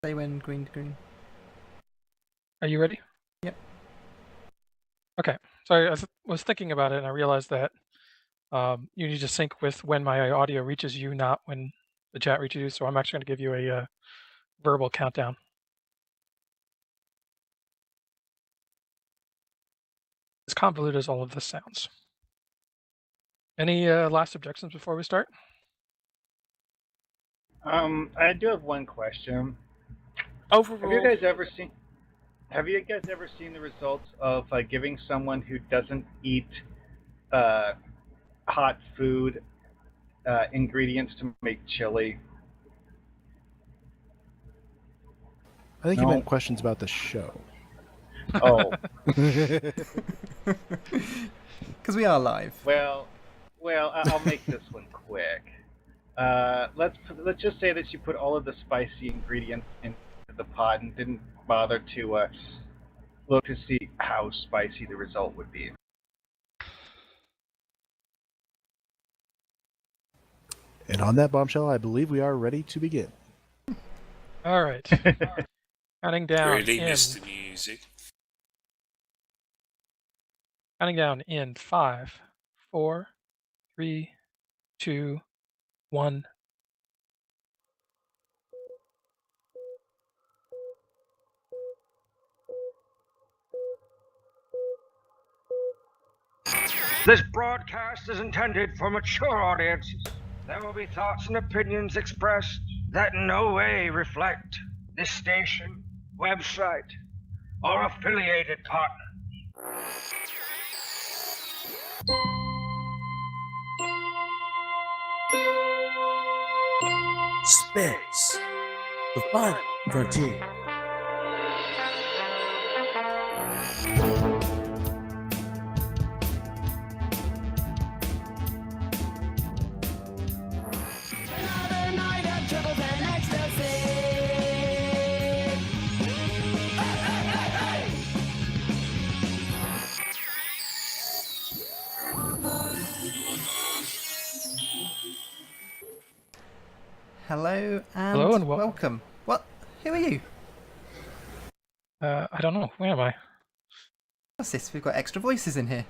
Say when green to green. Are you ready? Yep. Okay. So I was thinking about it, and I realized that you need to sync with when my audio reaches you, not when the chat reaches you. So I'm actually going to give you a verbal countdown. As convoluted as all of this sounds. Any last objections before we start? I do have one question. Overruled. Have you guys ever seen the results of giving someone who doesn't eat hot food ingredients to make chili? I think No. you meant questions about the show. Oh, Because we are live. well, I'll make this one quick. Let's just say that you put all of the spicy ingredients into the pot and didn't bother to look to see how spicy the result would be. And on that bombshell, I believe we are ready to begin. All right. Counting down. Really missed the music. Counting down in 5, 4, 3, 2, 1. This broadcast is intended for mature audiences. There will be thoughts and opinions expressed that in no way reflect this station, website, or affiliated partner. Space, the final frontier. Another night of Tribbles and Ecstasy. Hey! Hello and, Hello and welcome. What? Who are you? I don't know. Where am I? What's this? We've got extra voices in here.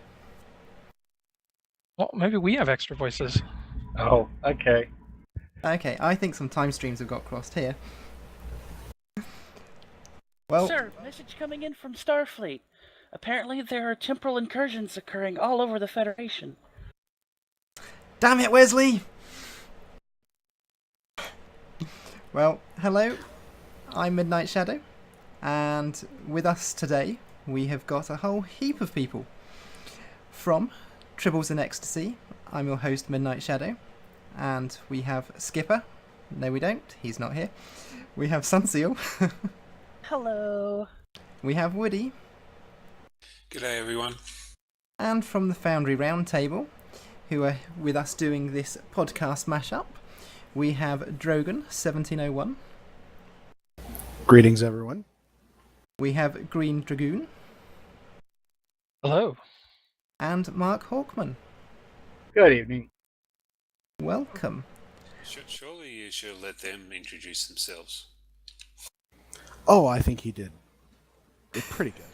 Well, maybe we have extra voices. Oh, okay. Okay, I think some time streams have got crossed here. Well, Sir, message coming in from Starfleet. Apparently there are temporal incursions occurring all over the Federation. damn it, Wesley! Well, hello. I'm Midnight Shadow, and with us today we have got a whole heap of people. From Tribbles and Ecstasy, I'm your host Midnight Shadow, and we have Skipper. No, we don't. He's not here. We have Sunseal. Hello. We have Woody. G'day, everyone. And from the Foundry Roundtable, who are with us doing this podcast mashup, we have Drogon1701. Greetings, everyone. We have Green Dragoon. Hello. And Mark Hawkman. Good evening. Welcome. Surely you should let them introduce themselves. Oh, I think he did. It's pretty good.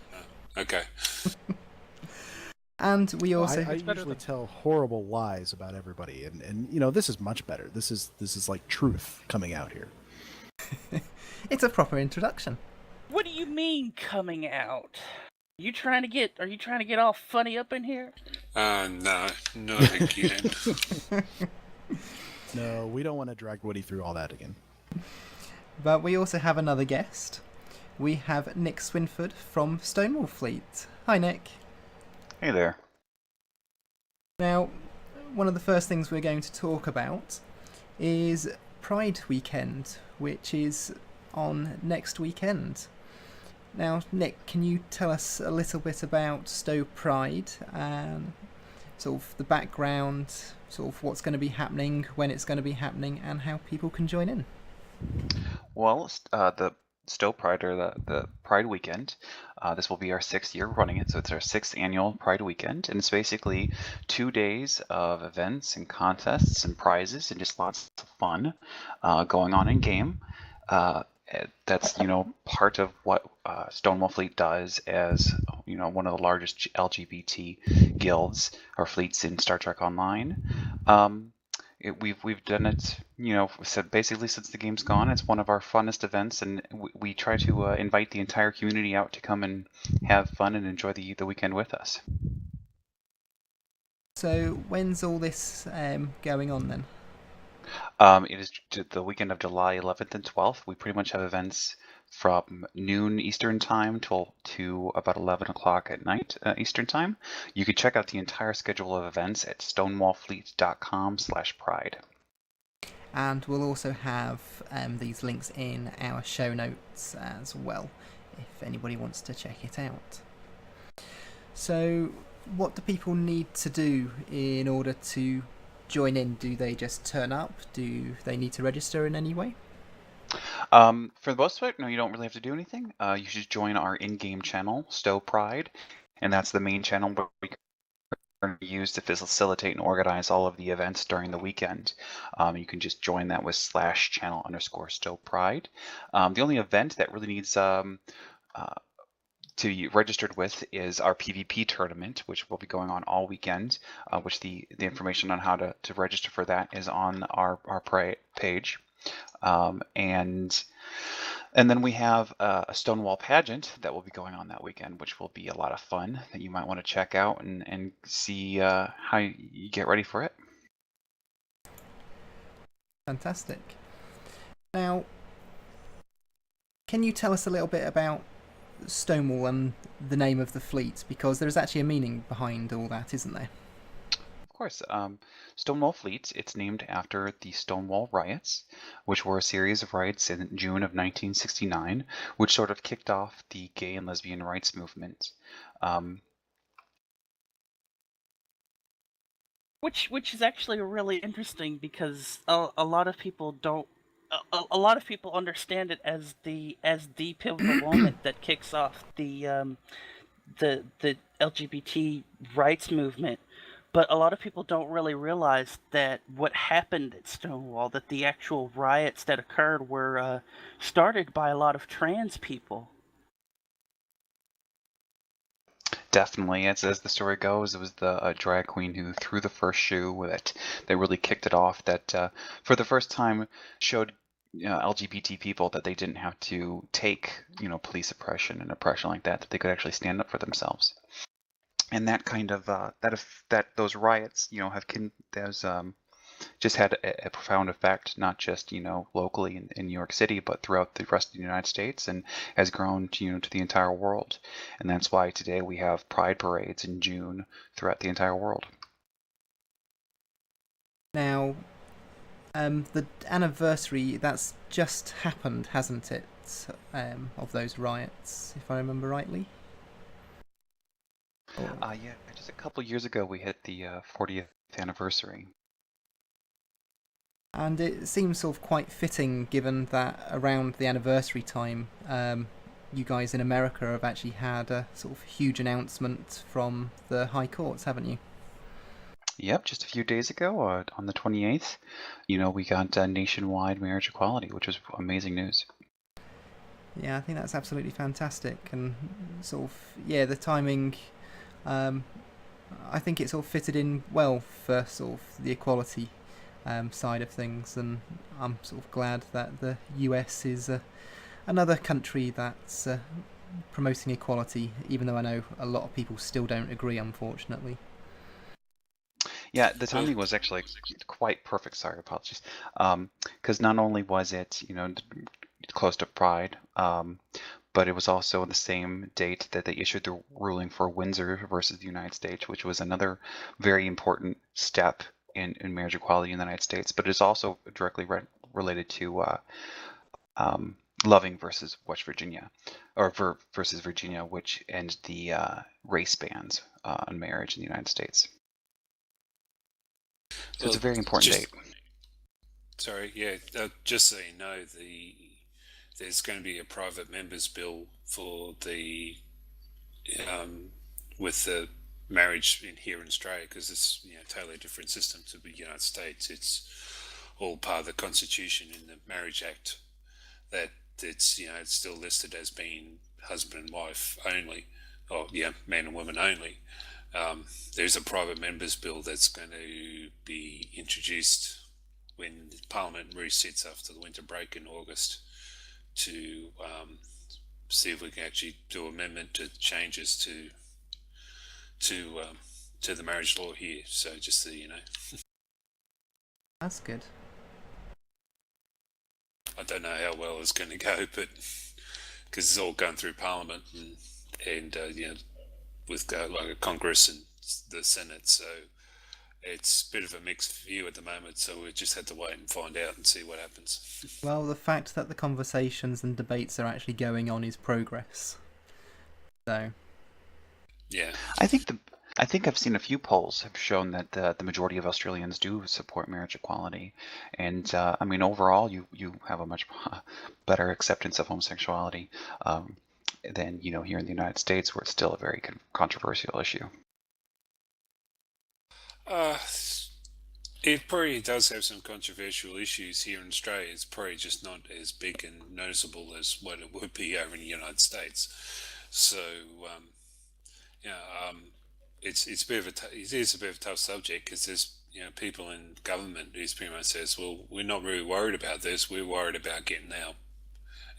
Okay. And we also I usually tell horrible lies about everybody, and you know, this is much better. This is like truth coming out here. it's a proper introduction. What do you mean coming out? Are you trying to get all funny up in here? No, not again. No, we don't want to drag Woody through all that again. But we also have another guest. We have Nick Swinford from Stonewall Fleet. Hi, Nick. Hey there. Now, one of the first things we're going to talk about is Pride Weekend, which is on next weekend. Now, Nick, can you tell us a little bit about Stowe Pride and sort of the background, sort of what's going to be happening, when it's going to be happening, and how people can join in? Well, the Stowe Pride, or the Pride Weekend, this will be our 6th year running it, so it's our 6th annual Pride Weekend, and it's basically 2 days of events and contests and prizes and just lots of fun going on in game. that's part of what Stonewall Fleet does as one of the largest LGBT guilds or fleets in Star Trek Online. We've done it, so basically since the game's gone. It's one of our funnest events, and we try to invite the entire community out to come and have fun and enjoy the weekend with us. So when's all this going on then? It is the weekend of July 11th and 12th. We pretty much have events from noon Eastern time to about 11 o'clock at night Eastern time. You can check out the entire schedule of events at stonewallfleet.com/pride. And we'll also have these links in our show notes as well, if anybody wants to check it out. So, what do people need to do in order to join in? Do they just turn up? Do they need to register in any way? For the most part, no, you don't really have to do anything. You should join our in-game channel, Stow Pride, and that's the main channel where we use to facilitate and organize all of the events during the weekend. You can just join that with /channel_Stow Pride. The only event that really needs to be registered with is our PvP tournament, which will be going on all weekend, which the information on how to register for that is on our page. And then we have a Stonewall pageant that will be going on that weekend, which will be a lot of fun that you might want to check out and see how you get ready for it. Fantastic. Now, can you tell us a little bit about Stonewall and the name of the fleet? Because there's actually a meaning behind all that, isn't there? Of course. Stonewall Fleet, it's named after the Stonewall Riots, which were a series of riots in June of 1969, which sort of kicked off the gay and lesbian rights movement. Which is actually really interesting, because a lot of people don't. A lot of people understand it as the pivotal moment that kicks off the LGBT rights movement. But a lot of people don't really realize that what happened at Stonewall, that the actual riots that occurred were started by a lot of trans people. Definitely, as the story goes, it was the drag queen who threw the first shoe that really kicked it off, that for the first time showed LGBT people that they didn't have to take police oppression and oppression like that they could actually stand up for themselves. And that kind of those riots have just had a profound effect, not just locally in New York City, but throughout the rest of the United States, and has grown to the entire world. And that's why today we have pride parades in June throughout the entire world. Now, the anniversary, that's just happened, hasn't it, of those riots, if I remember rightly? Yeah, just a couple years ago we hit the 40th anniversary. And it seems sort of quite fitting, given that around the anniversary time, you guys in America have actually had a sort of huge announcement from the high courts, haven't you? Yep, just a few days ago, on the 28th, we got nationwide marriage equality, which was amazing news. Yeah, I think that's absolutely fantastic, and sort of, yeah, the timing, I think it sort of fitted in well for sort of the equality side of things, and I'm sort of glad that the US is another country that's promoting equality, even though I know a lot of people still don't agree, unfortunately. Yeah, the timing was actually quite perfect. Sorry, apologies. Because not only was it, close to Pride, but it was also the same date that they issued the ruling for Windsor versus the United States, which was another very important step in marriage equality in the United States. But it's also directly related to Loving versus West Virginia, or versus Virginia, which ended the race bans on marriage in the United States. So it's a very important date. Sorry, yeah, just so you know, there's going to be a private members bill for the with the marriage here in Australia, because it's totally different system to the United States. It's all part of the Constitution in the Marriage Act that it's it's still listed as being husband and wife only, or man and woman only. There's a private members bill that's going to be introduced when Parliament resets after the winter break in August to see if we can actually do amendment to changes to the marriage law here. So just so you know. That's good. I don't know how well it's going to go, but because it's all going through Parliament and with like a Congress and the Senate, so it's a bit of a mixed view at the moment. So we just had to wait and find out and see what happens. Well, the fact that the conversations and debates are actually going on is progress. So. Yeah. I think I've seen a few polls have shown that the majority of Australians do support marriage equality, and I mean overall, you have a much better acceptance of homosexuality than here in the United States, where it's still a very controversial issue. It probably does have some controversial issues here in Australia. It's probably just not as big and noticeable as what it would be over in the United States. So it's a bit of it is a bit of a tough subject, because there's people in government who's pretty much says, well, we're not really worried about this. We're worried about getting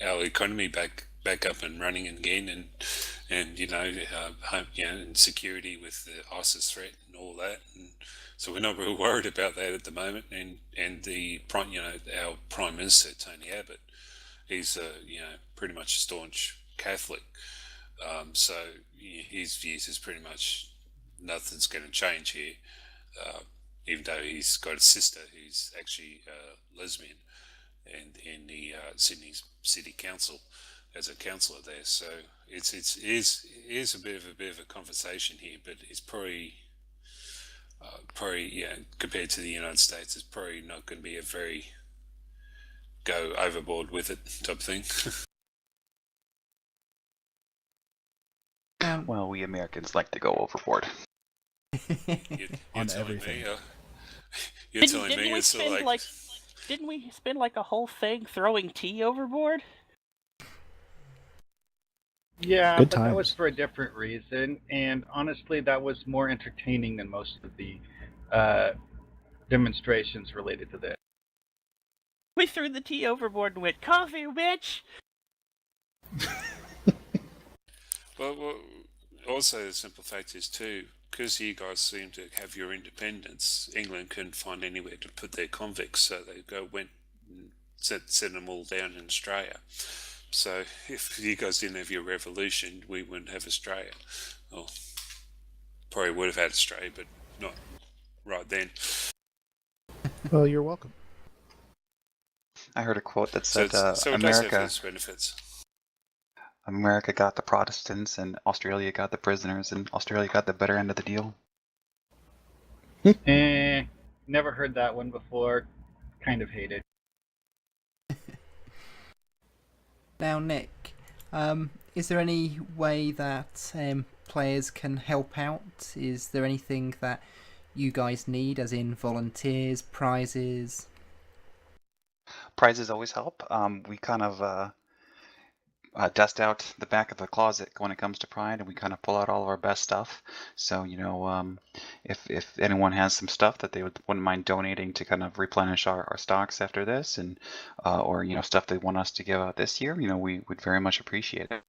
our economy back up and running again, and and security with the ISIS threat and all that. And so we're not really worried about that at the moment. And the our Prime Minister Tony Abbott, he's pretty much a staunch Catholic. So his views is pretty much nothing's going to change here, even though he's got a sister who's actually lesbian and in the Sydney City Council as a councillor there. So it is a bit of a conversation here, but it's probably compared to the United States, it's probably not going to be a very go overboard with it type thing. Well, we Americans like to go overboard. You're On telling everything. me. You're telling me it's like. Didn't we spend like a whole thing throwing tea overboard? Yeah, Good but that was times. for a different reason, and honestly, that was more entertaining than most of the demonstrations related to this. We threw the tea overboard and went, coffee, bitch! Well, also the simple fact is too, because you guys seem to have your independence, England couldn't find anywhere to put their convicts, so they went and set them all down in Australia. So if you guys didn't have your revolution, we wouldn't have Australia. Well, probably would have had Australia, but not right then. Well, you're welcome. I heard a quote that So said, it does have America its benefits. America got the Protestants and Australia got the prisoners, and Australia got the better end of the deal. Never heard that one before. Kind of hate it. Now, Nick, is there any way that players can help out? Is there anything that you guys need, as in volunteers, prizes? Prizes always help. We kind of dust out the back of the closet when it comes to Pride, and we kind of pull out all of our best stuff. So if anyone has some stuff that they wouldn't mind donating to kind of replenish our stocks after this, and or stuff they want us to give out this year, we would very much appreciate it.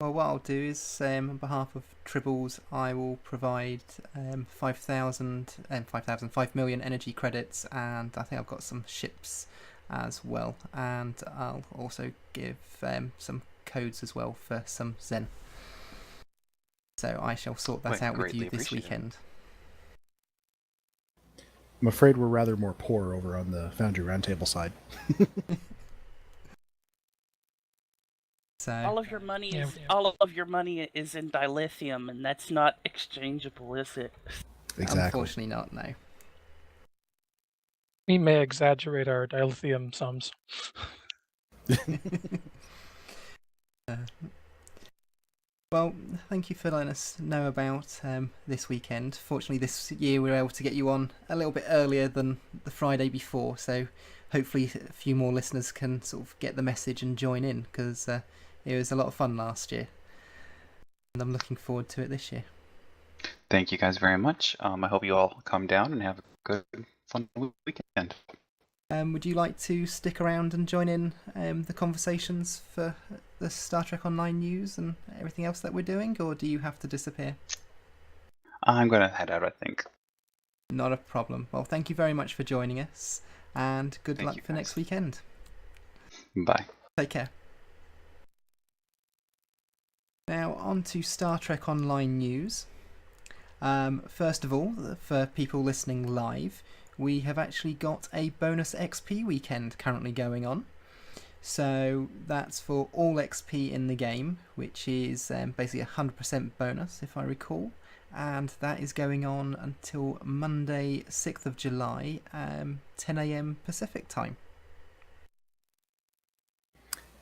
Well, what I'll do is, on behalf of Tribbles, I will provide 5 million energy credits, and I think I've got some ships as well, and I'll also give some codes as well for some Zen. So I shall sort that out with you this weekend. I'm afraid we're rather more poor over on the Foundry Roundtable side. So all of your money is in dilithium, and that's not exchangeable, is it? Exactly. Unfortunately not, no. We may exaggerate our dilithium sums. Well, thank you for letting us know about this weekend. Fortunately, this year we were able to get you on a little bit earlier than the Friday before, so hopefully a few more listeners can sort of get the message and join in, because it was a lot of fun last year, and I'm looking forward to it this year. Thank you guys very much. I hope you all come down and have a good, fun weekend. Would you like to stick around and join in the conversations for the Star Trek Online news and everything else that we're doing, or do you have to disappear? I'm going to head out, I think. Not a problem. Well, thank you very much for joining us, and good luck for next weekend. Bye. Take care. Now, on to Star Trek Online news. First of all, for people listening live, we have actually got a bonus XP weekend currently going on. So that's for all XP in the game, which is basically a 100% bonus, if I recall. And that is going on until Monday, 6th of July, 10 a.m. Pacific time.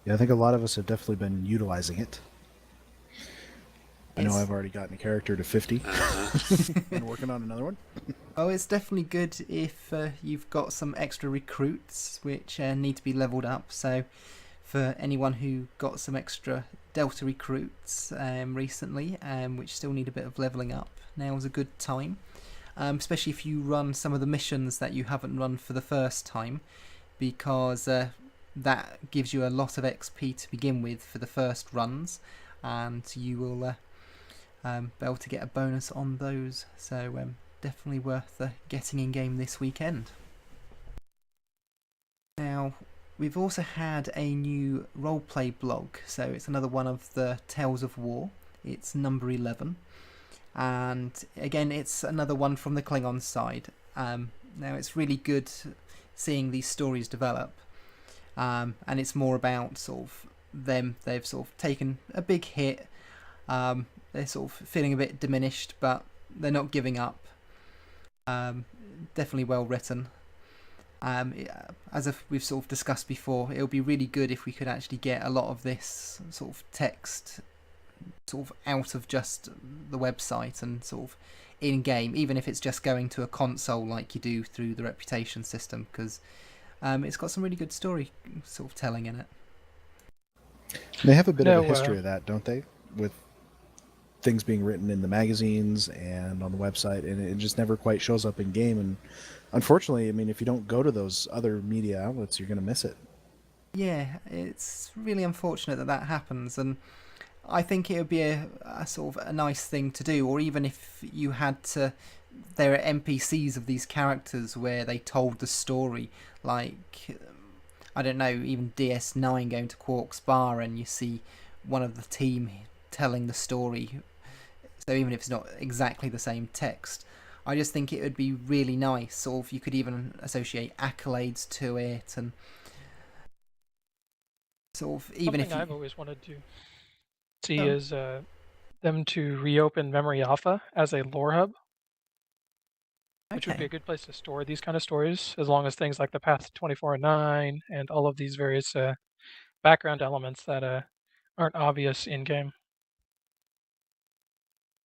Yeah, I think a lot of us have definitely been utilizing it. I know I've already gotten a character to 50 and working on another one. Oh, it's definitely good if you've got some extra recruits which need to be leveled up. So for anyone who got some extra Delta recruits recently, which still need a bit of leveling up, now is a good time. Especially if you run some of the missions that you haven't run for the first time, because that gives you a lot of XP to begin with for the first runs, and you will be able to get a bonus on those, so definitely worth getting in game this weekend. Now, we've also had a new roleplay blog, so it's another one of the Tales of War. It's number 11, and again it's another one from the Klingon side. Now it's really good seeing these stories develop, and it's more about sort of them. They've sort of taken a big hit. They're sort of feeling a bit diminished, but they're not giving up. Definitely well written. As we've sort of discussed before, it would be really good if we could actually get a lot of this sort of text sort of out of just the website and sort of in game, even if it's just going to a console like you do through the Reputation system, because it's got some really good story sort of telling in it. They have a bit of a history of that, don't they? With things being written in the magazines and on the website, and it just never quite shows up in game. And unfortunately, I mean, if you don't go to those other media outlets, you're going to miss it. Yeah, it's really unfortunate that that happens, and I think it would be a sort of a nice thing to do, or even if you had to, there are NPCs of these characters where they told the story, like, I don't know, even DS9 going to Quark's Bar and you see one of the team telling the story. So even if it's not exactly the same text, I just think it would be really nice, or if you could even associate accolades to it, and sort of even Something if you... I've always wanted to see is them to reopen Memory Alpha as a lore hub, which would be a good place to store these kind of stories, as long as things like the Path 24 and 9 and all of these various background elements that aren't obvious in game.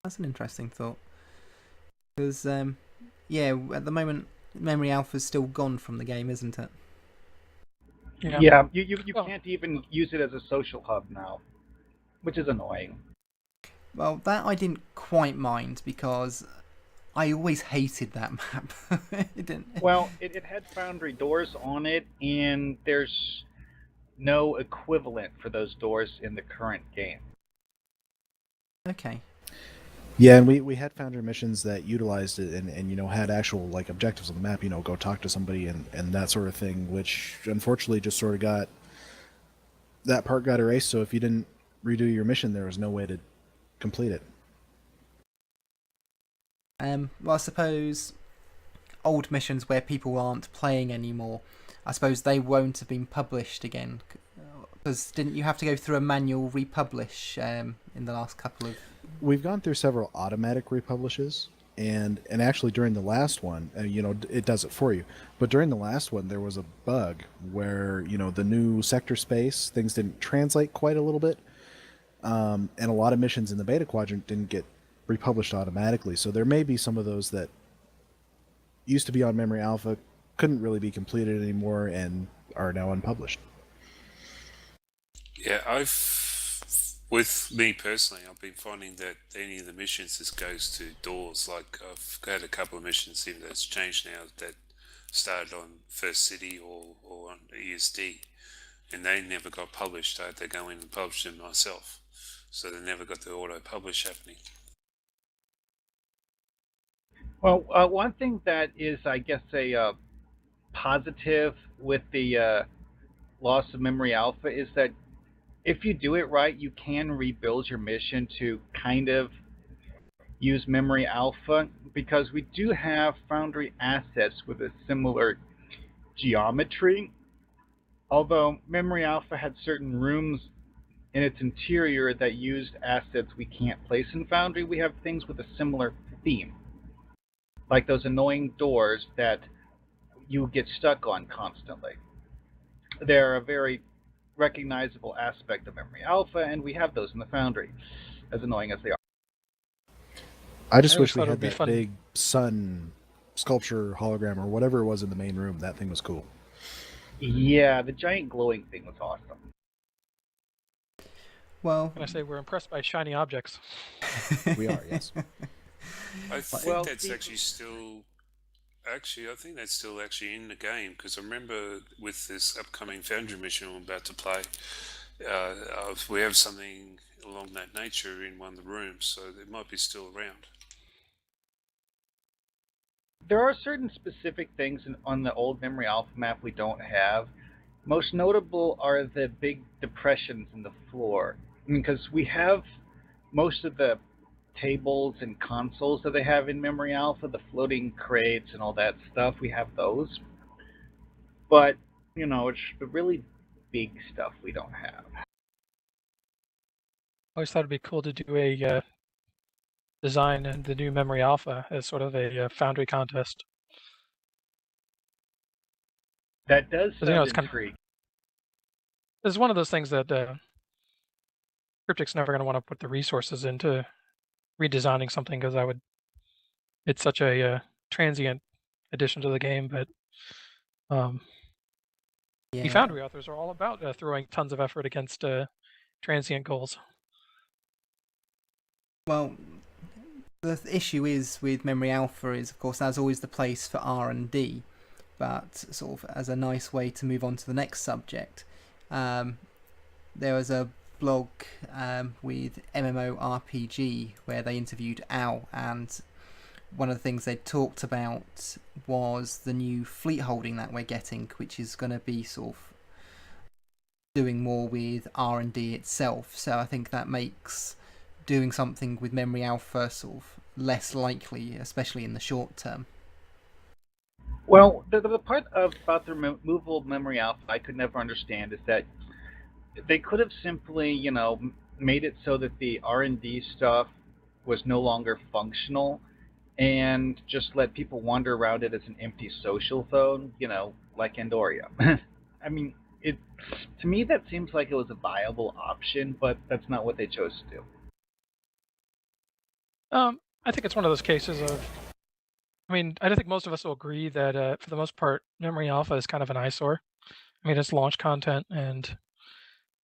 That's an interesting thought. Because, yeah, at the moment, Memory Alpha's still gone from the game, isn't it? Yeah, you can't even use it as a social hub now, which is annoying. Well, that I didn't quite mind, because I always hated that map. It didn't... Well, it had Foundry doors on it, and there's no equivalent for those doors in the current game. Okay. Yeah, and we had Foundry missions that utilized it and you know, had actual like objectives on the map, you know, go talk to somebody and that sort of thing, which unfortunately just sort of got, that part got erased, so if you didn't redo your mission, there was no way to complete it. Well, I suppose old missions where people aren't playing anymore, I suppose they won't have been published again, because didn't you have to go through a manual republish in the last couple of... We've gone through several automatic republishes, and actually during the last one, you know, it does it for you. But during the last one, there was a bug where, you know, the new sector space, things didn't translate quite a little bit, and a lot of missions in the beta quadrant didn't get republished automatically. So there may be some of those that used to be on Memory Alpha, couldn't really be completed anymore and are now unpublished. Yeah, with me personally, I've been finding that any of the missions just goes to doors. Like I've had a couple of missions even that's changed now that started on First City or on ESD, and they never got published. I had to go in and publish them myself, so they never got the auto-publish happening. Well, one thing that is, I guess, a positive with the loss of memory alpha is that if you do it right, you can rebuild your mission to kind of use memory alpha, because we do have Foundry assets with a similar geometry. Although memory alpha had certain rooms in its interior that used assets we can't place in Foundry, we have things with a similar theme, like those annoying doors that you get stuck on constantly. They're a very recognizable aspect of memory alpha, and we have those in the Foundry, as annoying as they are. I just I always wish we thought it had would be that fun. big sun sculpture hologram or whatever it was in the main room. That thing was cool. Yeah, the giant glowing thing was awesome. Well, Can I say we're impressed by shiny objects? We are, yes. I think Well, that's the- actually still. Actually, I think that's still actually in the game, because I remember with this upcoming Foundry mission I'm about to play, we have something along that nature in one of the rooms, so it might be still around. There are certain specific things on the old memory alpha map we don't have. Most notable are the big depressions in the floor, because we have most of the tables and consoles that they have in memory alpha, the floating crates and all that stuff. We have those, but it's the really big stuff we don't have. I always thought it'd be cool to do a design in the new memory alpha as sort of a Foundry contest. That does But, you know, sound it's kind of- intriguing. It's one of those things that Cryptic's never going to want to put the resources into redesigning something, because it's such a transient addition to the game. But the yeah. Foundry authors are all about throwing tons of effort against transient goals. Well, the issue is with memory alpha is, of course, that's always the place for R&D, but sort of as a nice way to move on to the next subject, there was a blog with MMORPG where they interviewed Al, and one of the things they talked about was the new fleet holding that we're getting, which is going to be sort of doing more with R&D itself. So I think that makes doing something with memory alpha sort of less likely, especially in the short term. Well, the part about the removal of memory alpha I could never understand is that they could have simply, made it so that the R&D stuff was no longer functional, and just let people wander around it as an empty social zone, like Andoria. I mean, to me that seems like it was a viable option, but that's not what they chose to do. I think it's one of those cases of, I mean, I don't think most of us will agree that for the most part, memory alpha is kind of an eyesore. I mean, it's launch content, and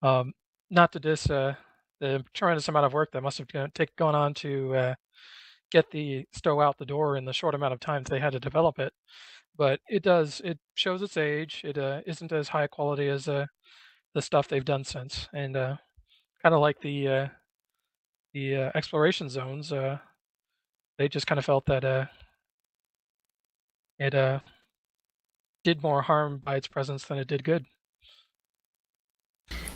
not to diss the tremendous amount of work that must have gone on to get the Stow out the door in the short amount of time they had to develop it. But it shows its age. It isn't as high quality as the stuff they've done since, and kind of like the exploration zones, they just kind of felt that it did more harm by its presence than it did good.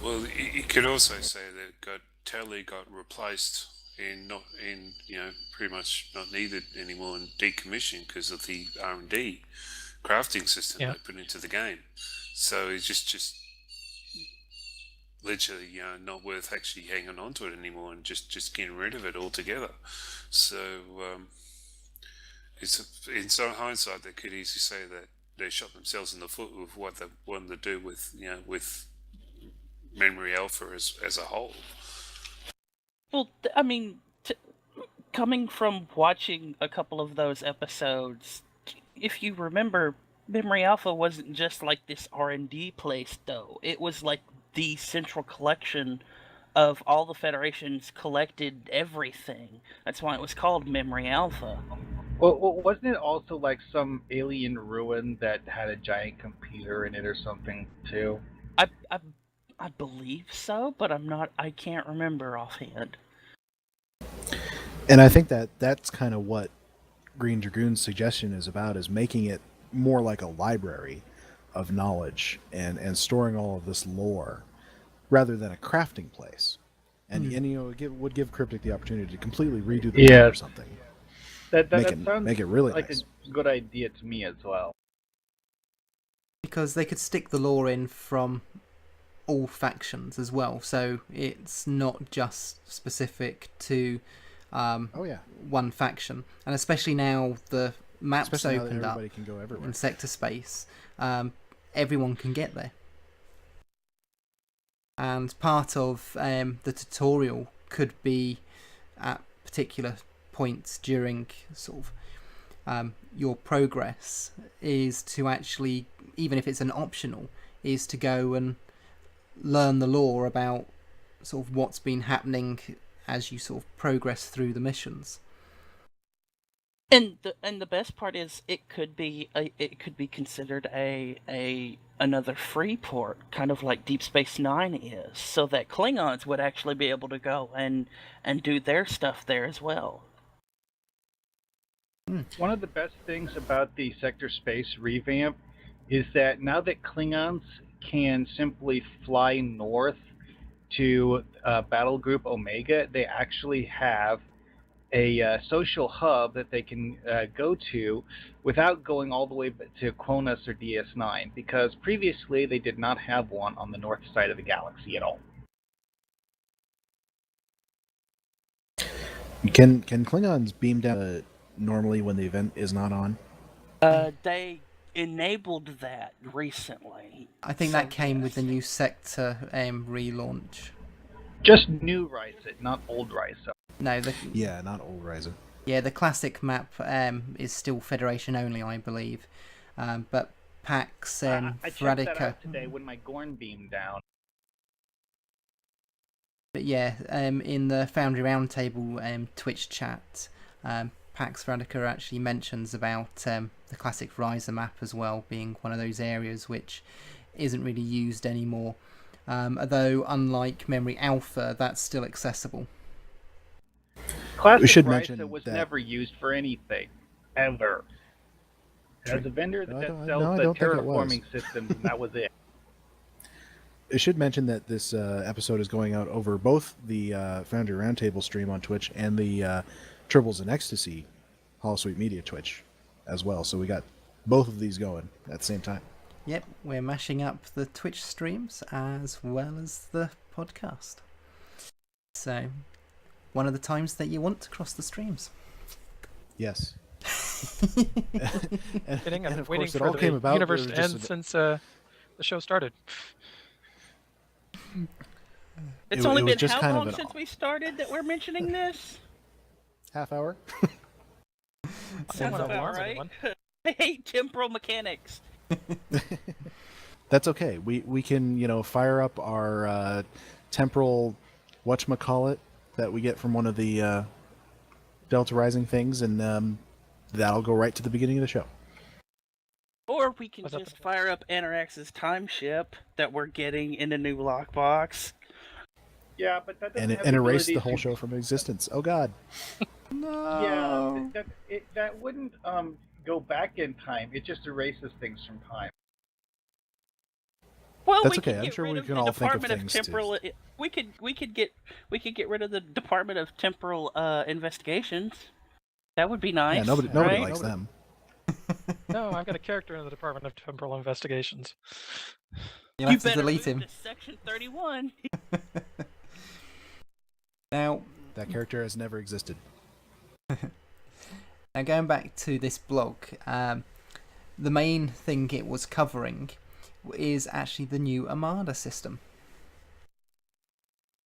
Well, you could also say that it totally got replaced and pretty much not needed anymore and decommissioned because of the R&D crafting system they put into the game. So it's just literally not worth actually hanging on to it anymore and just getting rid of it altogether. So in some hindsight, they could easily say that they shot themselves in the foot with what they wanted to do with memory alpha as a whole. Well, I mean, coming from watching a couple of those episodes, if you remember, Memory Alpha wasn't just like this R&D place, though. It was like the central collection of all the Federation's collected everything. That's why it was called Memory Alpha. Well, wasn't it also like some alien ruin that had a giant computer in it or something too? I believe so, but I can't remember offhand. And I think that that's kind of what Green Dragoon's suggestion is about, is making it more like a library of knowledge and storing all of this lore rather than a crafting place. And it would give Cryptic the opportunity to completely redo the map or something. That sounds make it really like nice. a good idea to me as well. Because they could stick the lore in from all factions as well, so it's not just specific to one faction. And especially now the map's Especially opened now that up everybody can go everywhere. in sector space, everyone can get there. And part of the tutorial could be at particular points during sort of your progress is to actually, even if it's an optional, is to go and learn the lore about sort of what's been happening as you sort of progress through the missions. And the best part is it could be considered another free port, kind of like Deep Space Nine is, so that Klingons would actually be able to go and do their stuff there as well. One of the best things about the sector space revamp is that now that Klingons can simply fly north to Battle Group Omega, they actually have a social hub that they can go to without going all the way to Qonas or DS9, because previously they did not have one on the north side of the galaxy at all. Can Klingons beam down normally when the event is not on? They enabled that recently. I think that came with the new sector relaunch. Just new Ryza, not old Ryza. No, not old Ryza. Yeah, the classic map is still Federation only, I believe. But PAX I checked that Radica. out today when my Gorn beamed down. But yeah, in the Foundry Roundtable Twitch chat, Pax Radica actually mentions about the classic Ryza map as well being one of those areas which isn't really used anymore. Although, unlike Memory Alpha, that's still accessible. Classic Ryza was never used for anything, ever. As a vendor that sells the terraforming systems, and that was it. I should mention that this episode is going out over both the Foundry Roundtable stream on Twitch and the Tribbles and Ecstasy Holosuite Media Twitch as well. So we got both of these going at the same time. Yep, we're mashing up the Twitch streams as well as the podcast. So, one of the times that you want to cross the streams. Yes. and of waiting course, it for all the came about. universe to end since the show started. It's only been how long since we started that we're mentioning this? Half hour? Sounds about right. I hate temporal mechanics. That's okay. We can, fire up our temporal whatchamacallit that we get from one of the Delta Rising things, and that'll go right to the beginning of the show. Or we can just fire up Anorax's time ship that we're getting in a new lockbox. Yeah, but that doesn't and erase the whole show from existence. Oh God. No. Yeah, that wouldn't go back in time. It just erases things from time. Well, that's okay. I'm sure we can all think of things too. We could get rid of the Department of Temporal Investigations. That would be nice. Yeah, nobody right? likes them. No, I've got a character in the Department of Temporal Investigations. You'll have to better delete move him. to Section 31. Now, that character has never existed. Now, going back to this blog, the main thing it was covering is actually the new Armada system.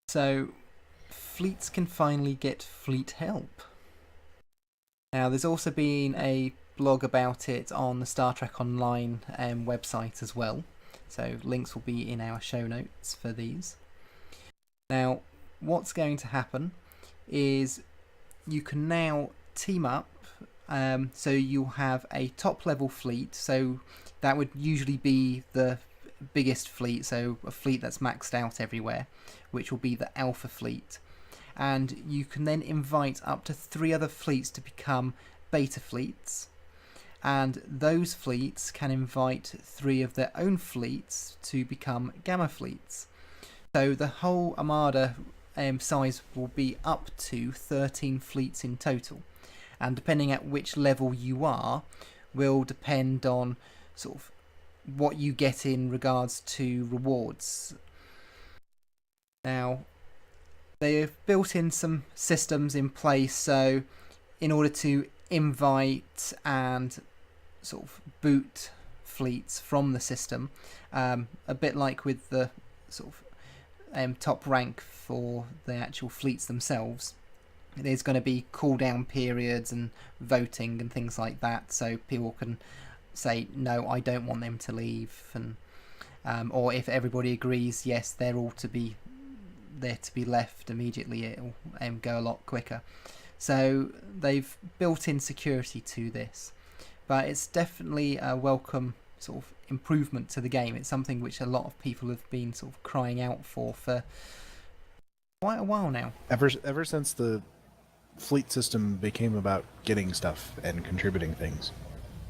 So, fleets can finally get fleet help. Now, there's also been a blog about it on the Star Trek Online website as well. So links will be in our show notes for these. Now, what's going to happen is you can now team up. So you'll have a top level fleet. So that would usually be the biggest fleet. So a fleet that's maxed out everywhere, which will be the Alpha fleet. And you can then invite up to 3 other fleets to become beta fleets. And those fleets can invite 3 of their own fleets to become gamma fleets. So the whole armada size will be up to 13 fleets in total. And depending at which level you are, will depend on sort of what you get in regards to rewards. Now, they've built in some systems in place, so in order to invite and sort of boot fleets from the system, a bit like with the sort of top rank for the actual fleets themselves, there's going to be cooldown periods and voting and things like that, so people can say no, I don't want them to leave, and or if everybody agrees yes, they're all to be left immediately, it'll go a lot quicker. So they've built in security to this, but it's definitely a welcome sort of improvement to the game. It's something which a lot of people have been sort of crying out for quite a while now. Ever since the fleet system became about getting stuff and contributing things.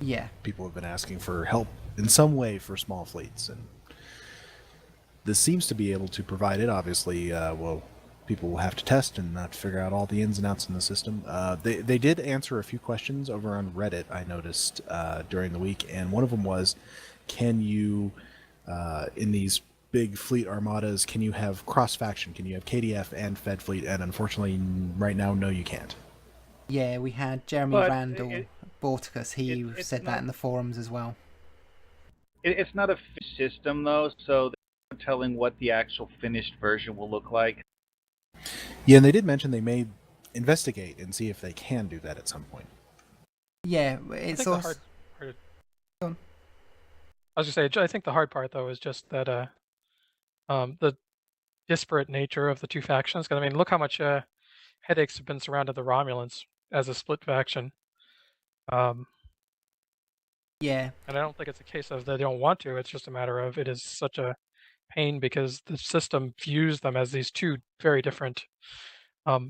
Yeah. People have been asking for help in some way for small fleets, and this seems to be able to provide it. Obviously, people will have to test and not figure out all the ins and outs in the system. They did answer a few questions over on Reddit, I noticed, during the week, and one of them was, can you, in these big fleet armadas, can you have cross-faction? Can you have KDF and Fed Fleet? And unfortunately, right now, no, you can't. Yeah, we had Jeremy Randall, Borticus, he said that in the forums as well. It's not a system, though, so they're not telling what the actual finished version will look like. Yeah, and they did mention they may investigate and see if they can do that at some point. Yeah, it's also... I was going to say, I think the hard part, though, is just that the disparate nature of the two factions. Because, I mean, look how much headaches have been surrounded the Romulans as a split faction. Yeah. And I don't think it's a case of they don't want to. It's just a matter of it is such a pain because the system views them as these two very different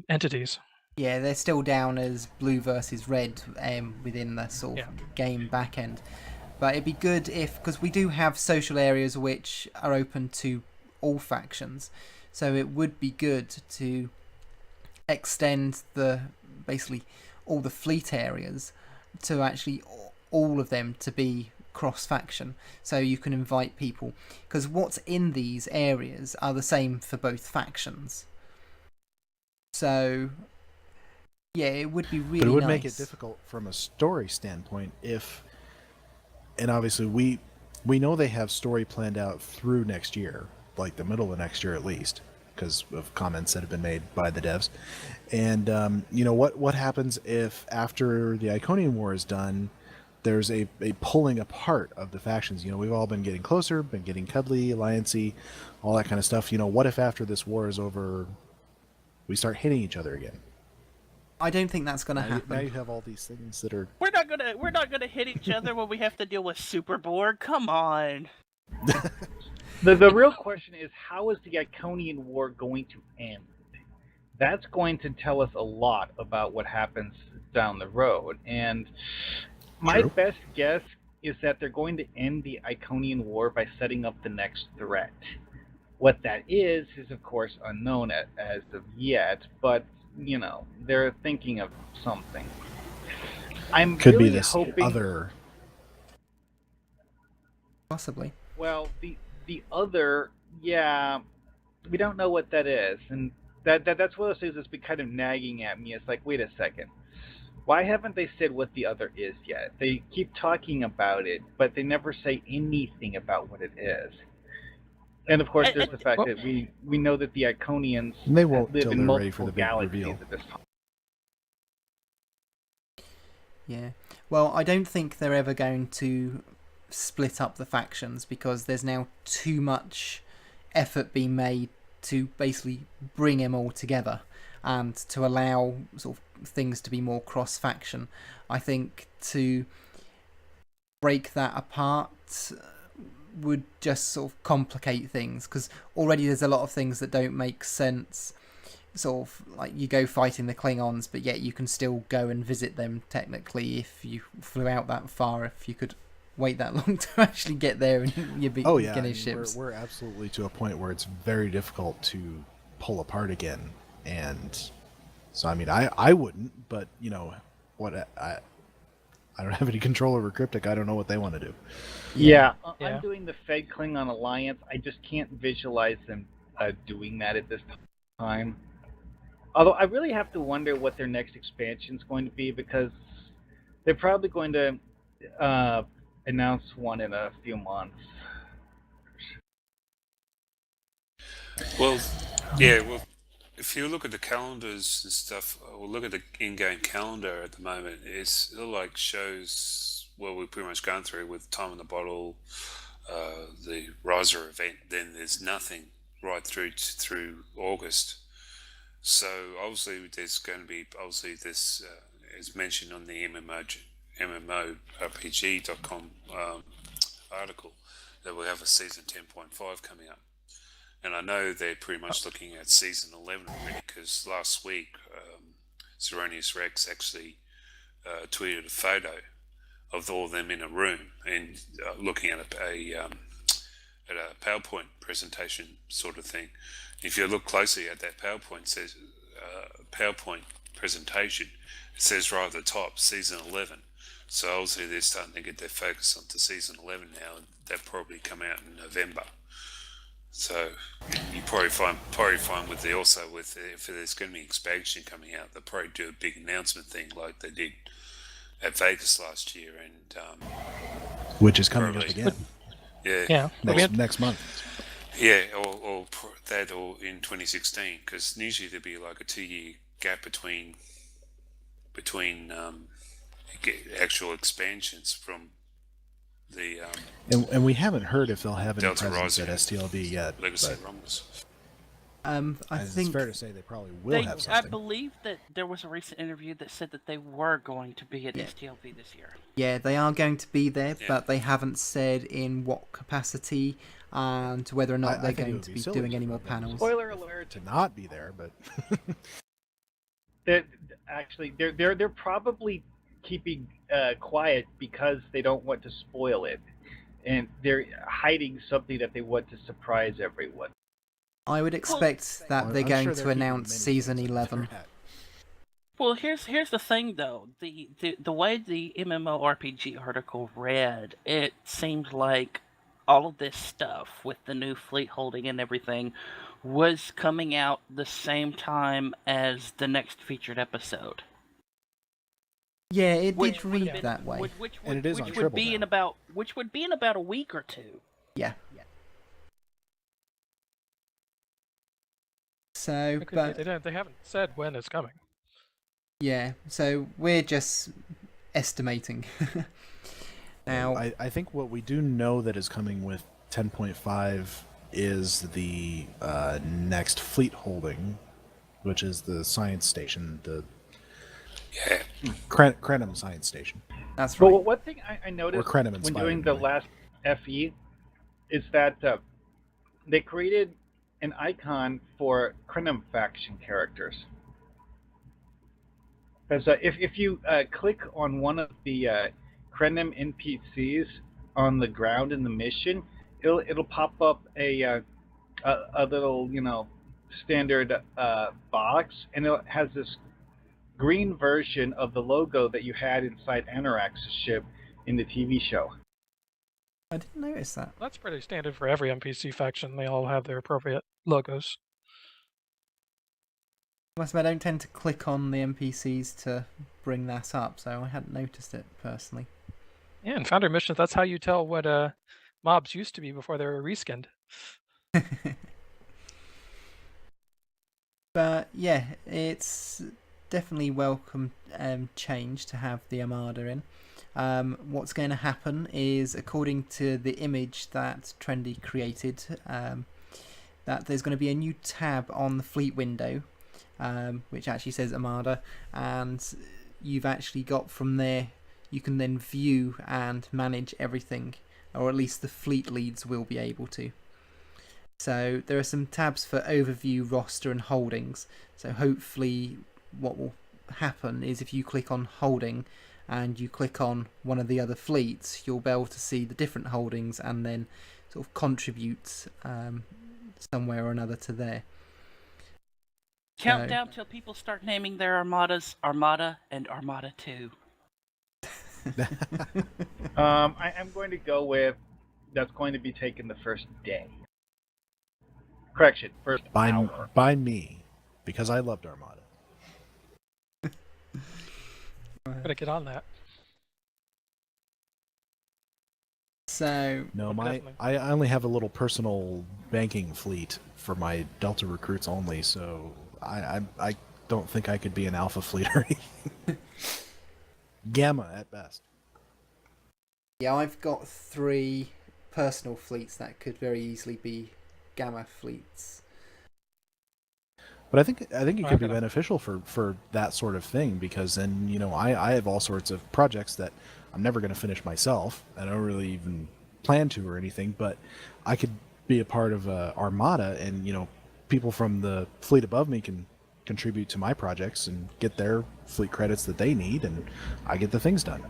entities. Yeah, they're still down as blue versus red within the sort of game backend. But it'd be good if, because we do have social areas which are open to all factions, so it would be good to extend basically all the fleet areas to actually all of them to be cross-faction, so you can invite people, because what's in these areas are the same for both factions. So yeah, it would be really nice. But it would make it difficult from a story standpoint if, and obviously we know they have story planned out through next year, like the middle of next year at least, because of comments that have been made by the devs. And you know, what happens if after the Iconian War is done, there's a pulling apart of the factions? You know, we've all been getting closer, been getting cuddly, alliancey, all that kind of stuff. You know, what if after this war is over, we start hitting each other again? I don't think that's going to happen. Now you have all these things that are... We're not gonna hit each other when we have to deal with Superboard. Come on. The real question is, how is the Iconian War going to end? That's going to tell us a lot about what happens down the road. And my best guess is that they're going to end the Iconian War by setting up the next threat. What that is of course unknown as of yet, but you know, they're thinking of something. I'm could really be this hoping... other... Possibly. Well, the other, yeah, we don't know what that is, and that's one of those things that's been kind of nagging at me. It's like, wait a second, why haven't they said what the other is yet? They keep talking about it, but they never say anything about what it is. And of course, there's the fact that we know that the Iconians live in multiple galaxies at this time. Yeah. Well, I don't think they're ever going to split up the factions because there's now too much effort being made to basically bring them all together and to allow sort of things to be more cross-faction. I think to break that apart would just sort of complicate things because already there's a lot of things that don't make sense. Sort of like you go fighting the Klingons, but yet you can still go and visit them technically if you flew out that far. If you could wait that long to actually get there and you'd be getting ships. We're absolutely to a point where it's very difficult to pull apart again, and so I mean I wouldn't, but you know what I don't have any control over Cryptic. I don't know what they want to do. Yeah. I'm doing the Fed Klingon Alliance. I just can't visualize them doing that at this time. Although I really have to wonder what their next expansion is going to be because they're probably going to announce one in a few months. Well, yeah, well, if you look at the calendars and stuff, or look at the in-game calendar at the moment, it's like shows what we've pretty much gone through with Time in the Bottle, the Riser event, then there's nothing right through August. So obviously there's going to be this is mentioned on the MMORPG.com article that we'll have a season 10.5 coming up, and I know they're pretty much looking at season 11 already because last week Serenius Rex actually tweeted a photo of all of them in a room and looking at a PowerPoint presentation sort of thing. If you look closely at that PowerPoint presentation, it says right at the top, season 11. So obviously they're starting to get their focus onto season 11 now, and they'll probably come out in November. So you probably find with if there's going to be expansion coming out, they'll probably do a big announcement thing like they did at Vegas last year, and which is coming up again. Yeah. Next month. Yeah, or in 2016, because usually there'd be like a 2-year gap between actual expansions from the and we haven't heard if they'll have any Delta presence at Rising STLV yet. Legacy Rumbles. I think it's fair to say they probably will have something. I believe that there was a recent interview that said that they were going to be at STLV this year. Yeah, they are going to be there, but they haven't said in what capacity and whether or not they're going to be doing any more panels. Spoiler alert! To not be there, but they're probably keeping quiet because they don't want to spoil it, and they're hiding something that they want to surprise everyone. I would expect that they're going to announce season 11. Well, here's the thing though. The way the MMORPG article read, it seemed like all of this stuff with the new fleet holding and everything was coming out the same time as the next featured episode. Yeah, it did read that way. Which would be in about a week or two. Yeah. So, but they haven't said when it's coming. Yeah, so we're just estimating. Now, I think what we do know that is coming with 10.5 is the next fleet holding, which is the science station, the Krenim science station. That's right. Well, one thing I noticed when doing the last FE is that they created an icon for Krenim faction characters. Because if you click on one of the Krenim NPCs on the ground in the mission, it'll pop up a little standard box, and it has this green version of the logo that you had inside Anorak's ship in the TV show. I didn't notice that. That's pretty standard for every NPC faction. They all have their appropriate logos. I don't tend to click on the NPCs to bring that up, so I hadn't noticed it personally. Yeah, in Foundry missions, that's how you tell what mobs used to be before they were reskinned. But yeah, it's definitely welcome change to have the Armada in. What's going to happen is, according to the image that Trendy created, that there's going to be a new tab on the fleet window, which actually says Armada, and you've actually got from there, you can then view and manage everything, or at least the fleet leads will be able to. So there are some tabs for overview, roster and holdings. So hopefully what will happen is if you click on holding and you click on one of the other fleets, you'll be able to see the different holdings and then sort of contribute somewhere or another to there. Countdown till people start naming their armadas Armada and Armada 2. I'm going to go with that's going to be taken the first day. Correction, first hour. By me, because I loved Armada. Gotta get on that. So no, I only have a little personal banking fleet for my Delta recruits only, so I don't think I could be an Alpha fleet or anything. Gamma at best. Yeah, I've got 3 personal fleets that could very easily be Gamma fleets. But I think it could be beneficial for that sort of thing, because then, I have all sorts of projects that I'm never going to finish myself. I don't really even plan to or anything, but I could be a part of Armada, and people from the fleet above me can contribute to my projects and get their fleet credits that they need, and I get the things done.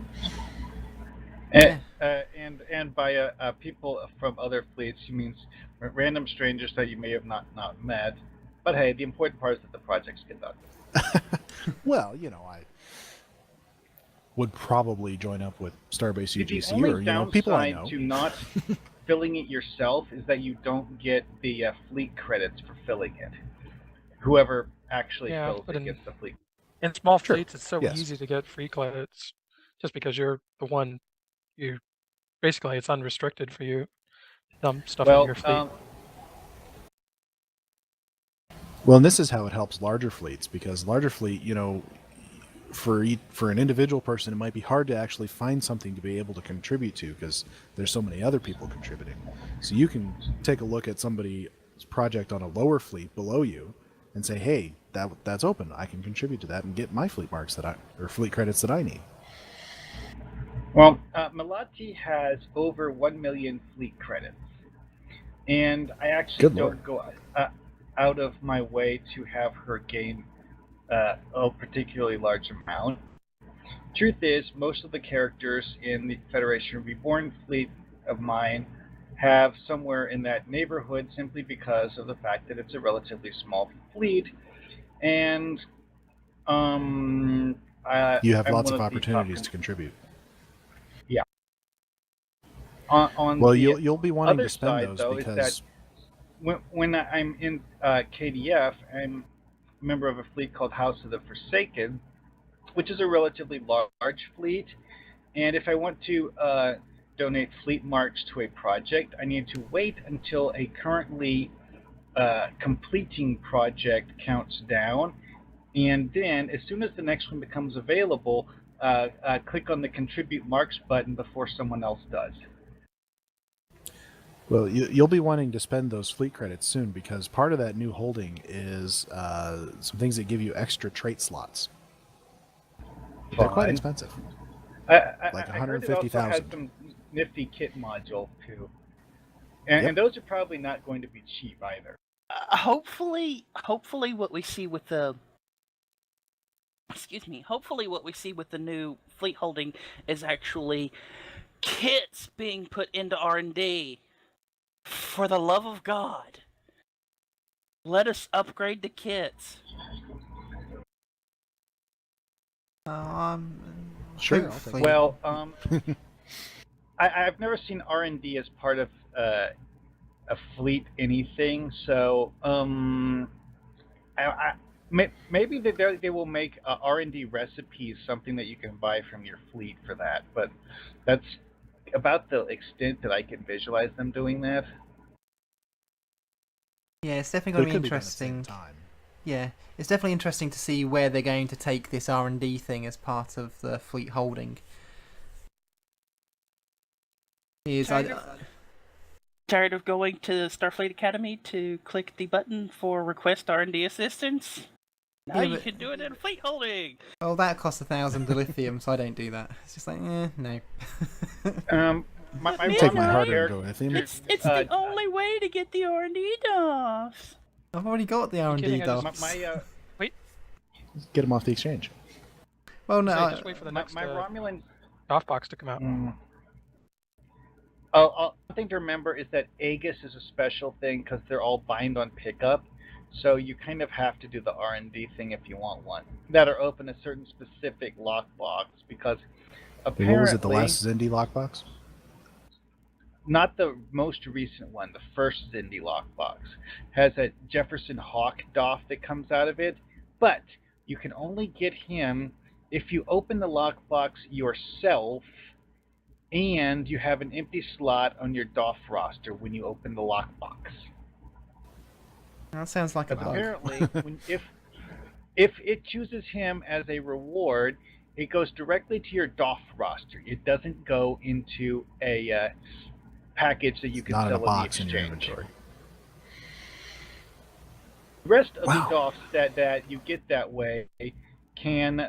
And by people from other fleets, she means random strangers that you may have not met. But hey, the important part is that the projects get done. Well, I would probably join up with Starbase UGC the only or people I know. downside to not filling it yourself is that you don't get the fleet credits for filling it. Whoever actually fills it gets the fleet. In small fleets, it's so easy to get free credits, just because you're the one. Basically, it's unrestricted for you. Dump stuff in your fleet. Well, and this is how it helps larger fleets, because larger fleet, for an individual person, it might be hard to actually find something to be able to contribute to, because there's so many other people contributing. So you can take a look at somebody's project on a lower fleet below you and say, hey, that's open. I can contribute to that and get my fleet marks or fleet credits that I need. Well, Melati has over 1 million fleet credits, and I actually don't go out of my way to have her gain a particularly large amount. Truth is, most of the characters in the Federation Reborn fleet of mine have somewhere in that neighborhood, simply because of the fact that it's a relatively small fleet, and you have lots of opportunities to contribute. Yeah. You'll be wanting to spend those, because when I'm in KDF, I'm a member of a fleet called House of the Forsaken, which is a relatively large fleet. And if I want to donate fleet marks to a project, I need to wait until a currently completing project counts down. And then, as soon as the next one becomes available, click on the Contribute Marks button before someone else does. Well, you'll be wanting to spend those fleet credits soon, because part of that new holding is some things that give you extra trait slots. They're quite expensive. Like 150,000. I heard it also has some nifty kit module too, and those are probably not going to be cheap either. Hopefully, what we see with the new fleet holding is actually kits being put into R&D. For the love of God, let us upgrade the kits. Sure. Well, I've never seen R&D as part of a fleet anything, so maybe they will make R&D recipes something that you can buy from your fleet for that, but that's about the extent that I can visualize them doing that. Yeah, it's definitely going to be interesting. Yeah, it's definitely interesting to see where they're going to take this R&D thing as part of the fleet holding. Tired of going to Starfleet Academy to click the button for request R&D assistance? Now you can do it in fleet holding. Well, that costs 1,000 dilithium, so I don't do that. It's just like, no. Take my hard-earned dilithium. It's the only way to get the R&D DOFs. I've already got the R&D DOFs. Wait. Get them off the exchange. Well, no. Just wait for the next my Romulan DOF box to come out. One thing to remember is that Aegis is a special thing because they're all bind on pickup, so you kind of have to do the R&D thing if you want one. That are open a certain specific lockbox because apparently. What was it? The last Xindi lockbox? Not the most recent one. The first Xindi lockbox has a Jefferson Hawk DOF that comes out of it, but you can only get him if you open the lockbox yourself. And you have an empty slot on your DOF roster when you open the lockbox. That sounds like a bug. Apparently, if it chooses him as a reward, it goes directly to your DOF roster. It doesn't go into a package that you can sell in the exchange. In your inventory. The rest of the DOFs that you get that way can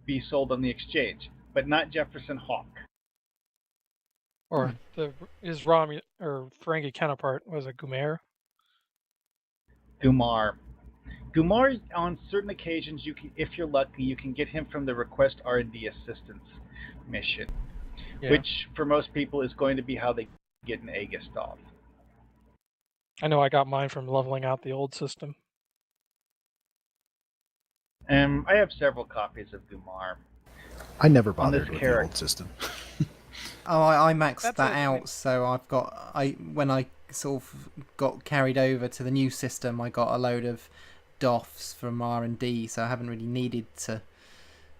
be sold on the exchange, but not Jefferson Hawk. Or his Rom or Ferengi counterpart was a Gumar. Gumar, on certain occasions, you can, if you're lucky, you can get him from the Request R&D Assistance mission, which for most people is going to be how they get an Aegis DOF. I know I got mine from leveling out the old system. I have several copies of Gumar. I never bothered with the old system. Oh, I maxed that out, so I've got when I sort of got carried over to the new system, I got a load of DOFs from R&D, so I haven't really needed to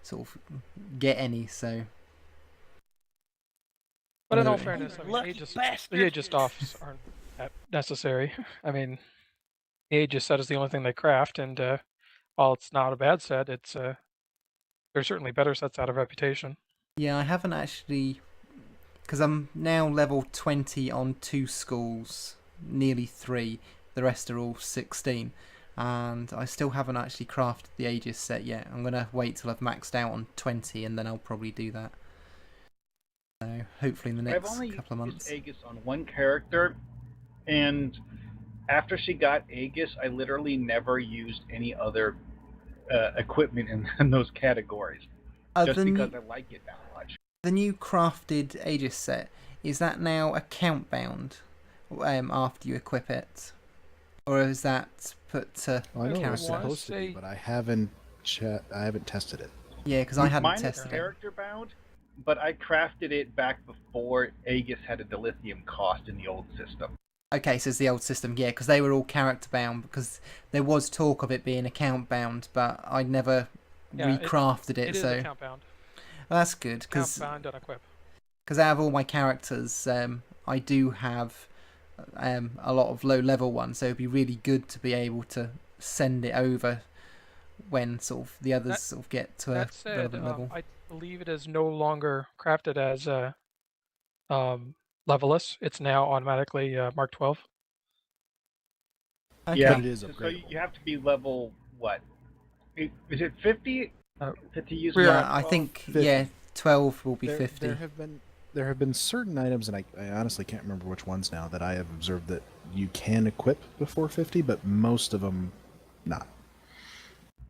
sort of get any. So, but in all fairness, I mean, the Aegis DOFs aren't that necessary. I mean, the Aegis set is the only thing they craft, and while it's not a bad set, it's there's certainly better sets out of reputation. Yeah, I haven't actually. Because I'm now level 20 on 2 schools, nearly 3. The rest are all 16. And I still haven't actually crafted the Aegis set yet. I'm going to wait till I've maxed out on 20 and then I'll probably do that. So hopefully in the next couple of months. I've only used Aegis on one character. And after she got Aegis, I literally never used any other equipment in those categories. Just because I like it that much. The new crafted Aegis set, is that now account bound after you equip it? Or is that put to I know it's supposed to be, but I haven't tested it. Yeah, because I hadn't tested it. Mine is character bound, but I crafted it back before Aegis had a dilithium cost in the old system. Okay, so it's the old system, yeah, because they were all character bound, because there was talk of it being account bound, but I never recrafted it. It is account bound. Well, that's good, because out of all my characters, I do have a lot of low level ones, so it'd be really good to be able to send it over when sort of the others sort of get to a relevant level. I believe it is no longer crafted as levelless. It's now automatically Mark 12. Okay. Yeah, it is upgradable. So you have to be level what? Is it 50? To use I think 50. 12 will be 50. There have been certain items, and I honestly can't remember which ones now, that I have observed that you can equip before 50, but most of them not.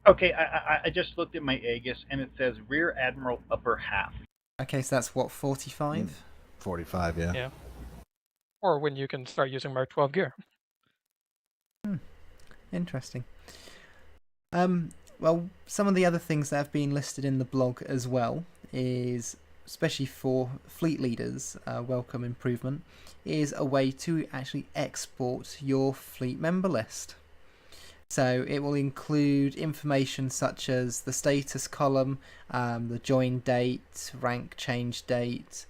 Okay, I just looked at my Aegis, and it says Rear Admiral upper half. Okay, so that's what, 45? 45, yeah. Yeah. Or when you can start using Mark 12 gear. Interesting. Well, some of the other things that have been listed in the blog as well is, especially for fleet leaders, welcome improvement, is a way to actually export your fleet member list. So it will include information such as the status column, the join date, rank change date,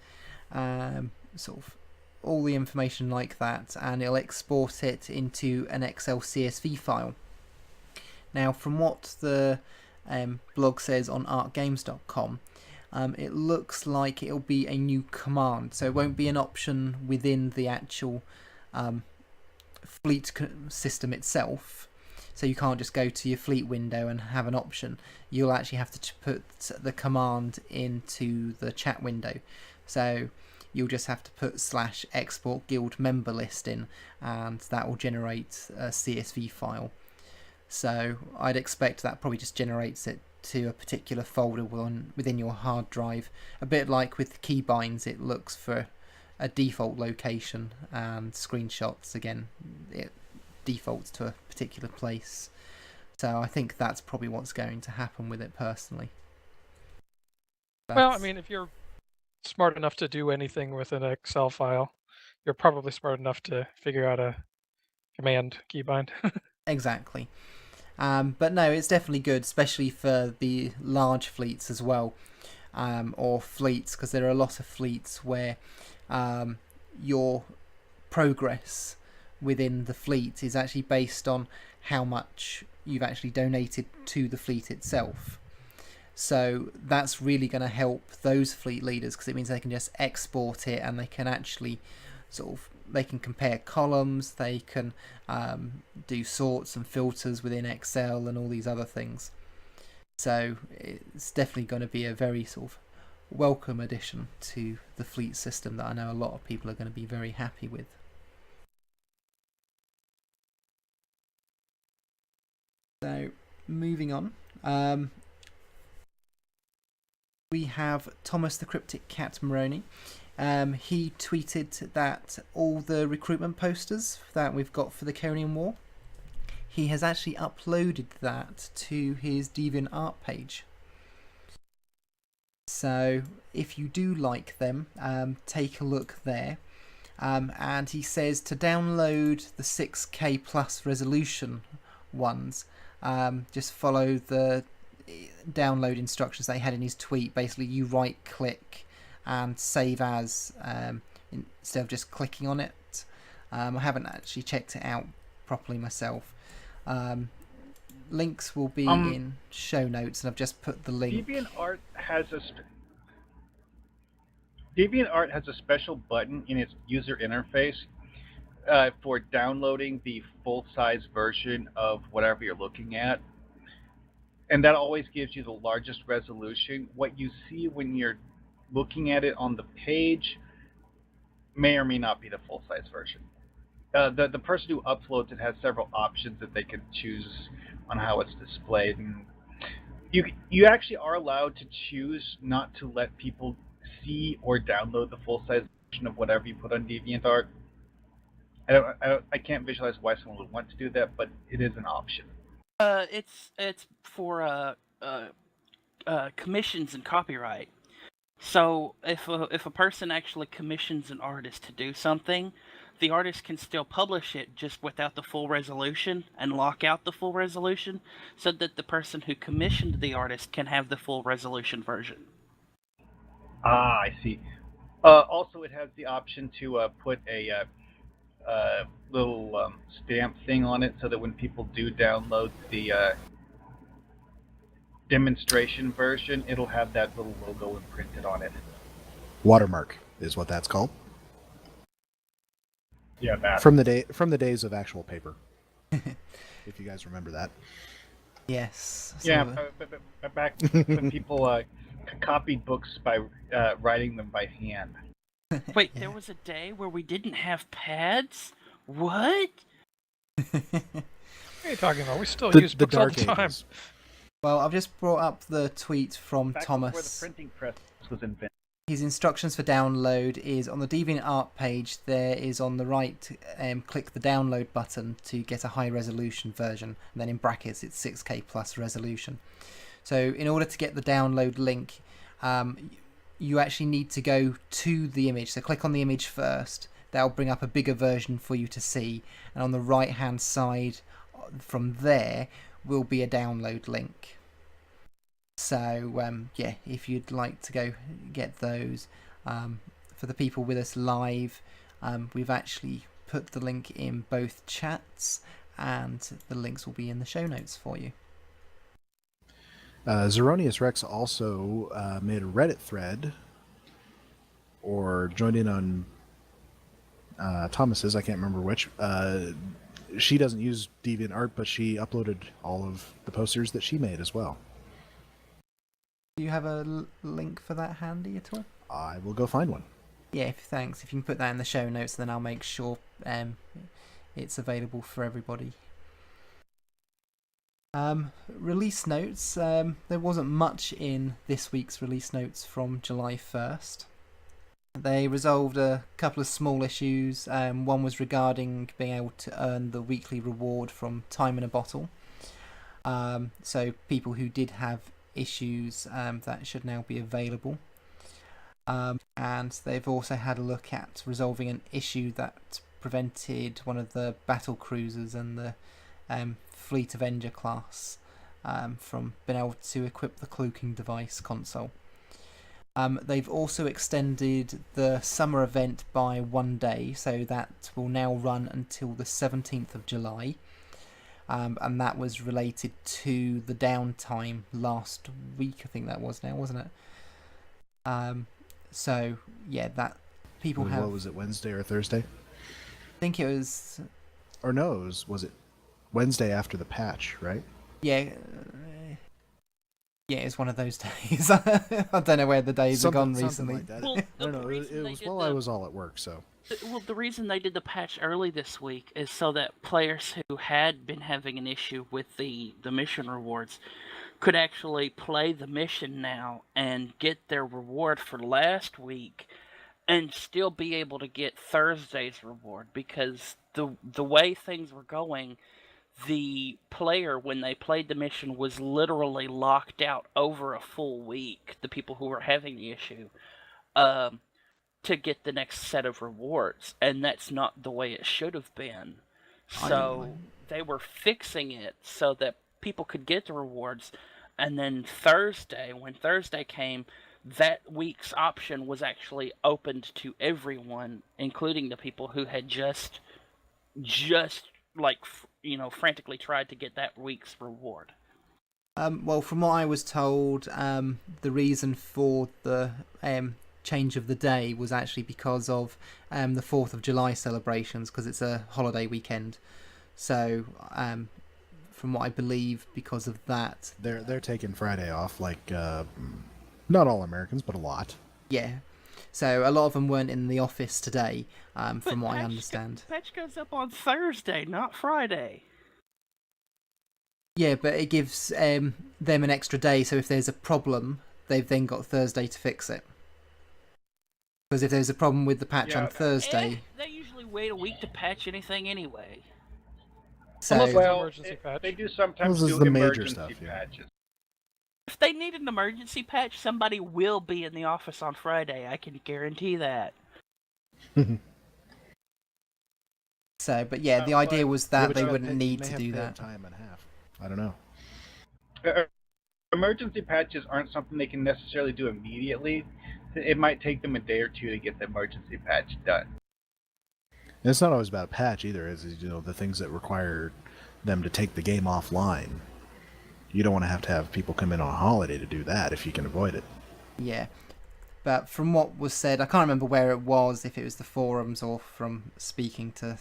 sort of all the information like that, and it'll export it into an Excel CSV file. Now, from what the blog says on artgames.com, it looks like it'll be a new command, so it won't be an option within the actual fleet system itself. So you can't just go to your fleet window and have an option. You'll actually have to put the command into the chat window. So you'll just have to put /export guild member list in, and that will generate a CSV file. So I'd expect that probably just generates it to a particular folder within your hard drive. A bit like with keybinds, it looks for a default location, and screenshots, again, it defaults to a particular place. So I think that's probably what's going to happen with it personally. Well, I mean, if you're smart enough to do anything with an Excel file, you're probably smart enough to figure out a command keybind. Exactly. But no, it's definitely good, especially for the large fleets as well, or fleets, because there are a lot of fleets where your progress within the fleet is actually based on how much you've actually donated to the fleet itself. So that's really going to help those fleet leaders, because it means they can just export it, and they can actually they can compare columns, they can do sorts and filters within Excel and all these other things. So it's definitely going to be a very welcome addition to the fleet system that I know a lot of people are going to be very happy with. So moving on, we have Thomas the Cryptic Cat Maroney. He tweeted that all the recruitment posters that we've got for the Carrion War, he has actually uploaded that to his DeviantArt page. So if you do like them, take a look there. And he says to download the 6K plus resolution ones, just follow the download instructions they had in his tweet. Basically, you right click and save as instead of just clicking on it. I haven't actually checked it out properly myself. Links will be in show notes, and I've just put the link. DeviantArt has a special button in its user interface for downloading the full-size version of whatever you're looking at. And that always gives you the largest resolution. What you see when you're looking at it on the page may or may not be the full-size version. The person who uploads it has several options that they can choose on how it's displayed. And you actually are allowed to choose not to let people see or download the full-size version of whatever you put on DeviantArt. I can't visualize why someone would want to do that, but it is an option. It's for commissions and copyright. So if a person actually commissions an artist to do something, the artist can still publish it just without the full resolution and lock out the full resolution, so that the person who commissioned the artist can have the full resolution version. Ah, I see. Also, it has the option to put a little stamp thing on it, so that when people do download the demonstration version, it'll have that little logo imprinted on it. Watermark is what that's called. Yeah, that. From the days of actual paper. If you guys remember that. Yes. Yeah, but back when people copied books by writing them by hand. Wait, yeah. There was a day where we didn't have pads? What? What are you talking about? We still use books all the time. Well, I've just brought up the tweet from Back Thomas. before the printing press was invented. His instructions for download is on the DeviantArt page. There is on the right, click the download button to get a high resolution version, and then in brackets it's 6K plus resolution. So in order to get the download link, you actually need to go to the image. So click on the image first. That'll bring up a bigger version for you to see, and on the right hand side from there will be a download link. So yeah, if you'd like to go get those, for the people with us live, we've actually put the link in both chats, and the links will be in the show notes for you. Zeronius Rex also made a Reddit thread, or joined in on Thomas's, I can't remember which. She doesn't use DeviantArt, but she uploaded all of the posters that she made as well. Do you have a link for that handy at all? I will go find one. Yeah, thanks. If you can put that in the show notes, then I'll make sure it's available for everybody. Release notes. There wasn't much in this week's release notes from July 1st. They resolved a couple of small issues. One was regarding being able to earn the weekly reward from Time in a Bottle. So people who did have issues, that should now be available. And they've also had a look at resolving an issue that prevented one of the battle cruisers and the Fleet Avenger class from being able to equip the cloaking device console. They've also extended the summer event by 1 day, so that will now run until the 17th of July. And that was related to the downtime last week, I think that was now, wasn't it? So, yeah, that people have... What was it, Wednesday or Thursday? I think it was... Or no, was it Wednesday after the patch, right? Yeah, it's one of those days. I don't know where the days have gone recently. Like that. Well, I don't know, it was while I was all at work, so... Well, the reason they did the patch early this week is so that players who had been having an issue with the mission rewards could actually play the mission now and get their reward for last week and still be able to get Thursday's reward, because the way things were going, the player, when they played the mission, was literally locked out over a full week, the people who were having the issue, to get the next set of rewards, and that's not the way it should have been. So they were fixing it so that people could get the rewards, and then Thursday, when Thursday came, that week's option was actually opened to everyone, including the people who had just like, you know, frantically tried to get that week's reward. Well, from what I was told, the reason for the change of the day was actually because of the 4th of July celebrations, because it's a holiday weekend. So, from what I believe, because of that, they're taking Friday off, like not all Americans, but a lot. Yeah. So a lot of them weren't in the office today, from what I understand. Patch goes up on Thursday, not Friday. Yeah, but it gives them an extra day, so if there's a problem, they've then got Thursday to fix it. Because if there's a problem with the patch on Thursday... They usually wait a week to patch anything anyway. So, emergency patch. They do sometimes This is do the major emergency stuff, yeah. patches. If they need an emergency patch, somebody will be in the office on Friday. I can guarantee that. So, but yeah, the idea was that they wouldn't need to do that. Time and a half. I don't know. Emergency patches aren't something they can necessarily do immediately. It might take them a day or two to get the emergency patch done. And it's not always about patch either, is you know, the things that require them to take the game offline. You don't want to have people come in on a holiday to do that if you can avoid it. Yeah. But from what was said, I can't remember where it was, if it was the forums or from speaking to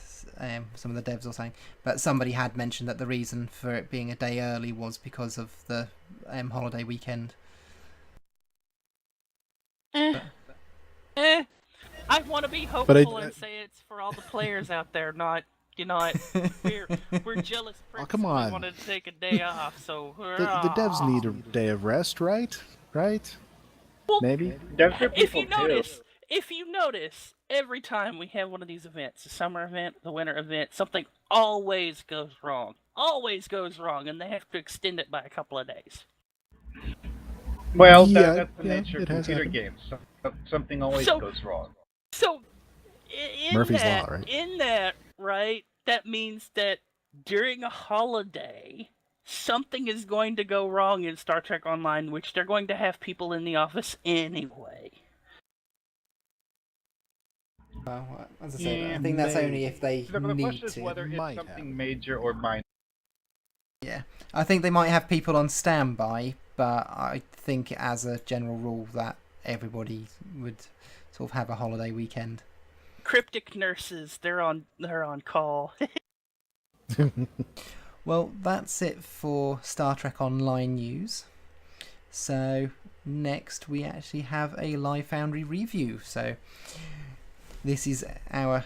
some of the devs or something, but somebody had mentioned that the reason for it being a day early was because of the holiday weekend. I want to be hopeful and say it's for all the players out there, not, you know, we're jealous pricks. Oh, come on. We wanted to take a day off, so... The devs need a day of rest, right? Right? Well, maybe? If you notice, every time we have one of these events, the summer event, the winter event, something always goes wrong. Always goes wrong, and they have to extend it by a couple of days. Well, that's the nature of computer games. Something always So- goes wrong. So, in Murphy's that, Law, right? In that, right, that means that during a holiday, something is going to go wrong in Star Trek Online, which they're going to have people in the office anyway. Well, as I said, I think that's only if they The need question is to. whether it's Might something happen. major or minor. Yeah, I think they might have people on standby, but I think as a general rule that everybody would sort of have a holiday weekend. Cryptic nurses, they're on call. Well, that's it for Star Trek Online news. So next we actually have a Live Foundry review. So this is our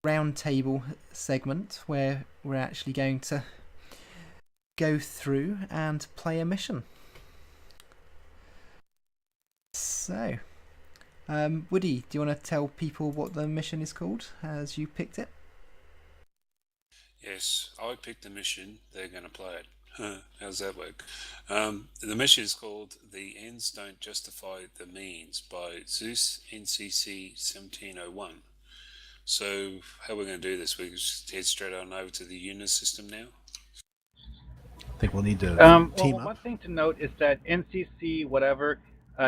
Roundtable segment where we're actually going to go through and play a mission. So, Woody, do you want to tell people what the mission is called as you picked it? Yes, I picked the mission. They're going to play it. How's that work? The mission is called "The Ends Don't Justify the Means" by Zeus NCC 1701. So, how we're going to do this? We just head straight on over to the Unis system now. I think we'll need to team up. One thing to note is that NCC whatever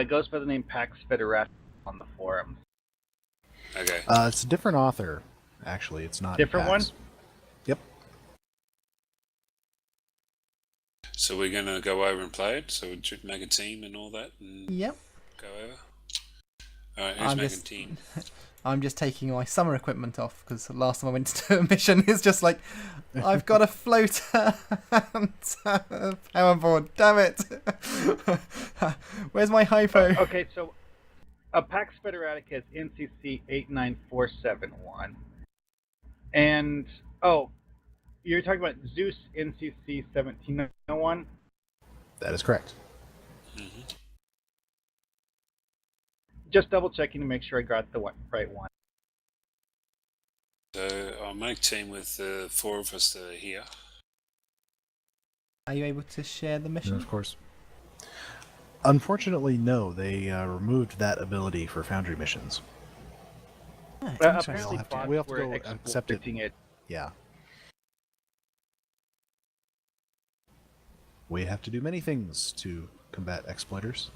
goes by the name Pax Federat on the forums. Okay. It's a different author, actually. It's not different Pax. one. Yep. So we're going to go over and play it. So we'll make a team and all that. And Yep. Go over. All right. Who's making team? I'm just taking my summer equipment off because the last time I went to do a mission is just like, I've got a floater and a power board. Damn it! Where's my hypo? Okay, so Pax Federatica is NCC 89471, and you're talking about Zeus NCC 1701. That is correct. Mm-hmm. Just double checking to make sure I got the right one. So I'll make team with the four of us that are here. Are you able to share the mission? Of course. Unfortunately, no. They removed that ability for Foundry missions. Apparently, we have to were go accept it. exploiting Yeah. We have to do many things to combat exploiters.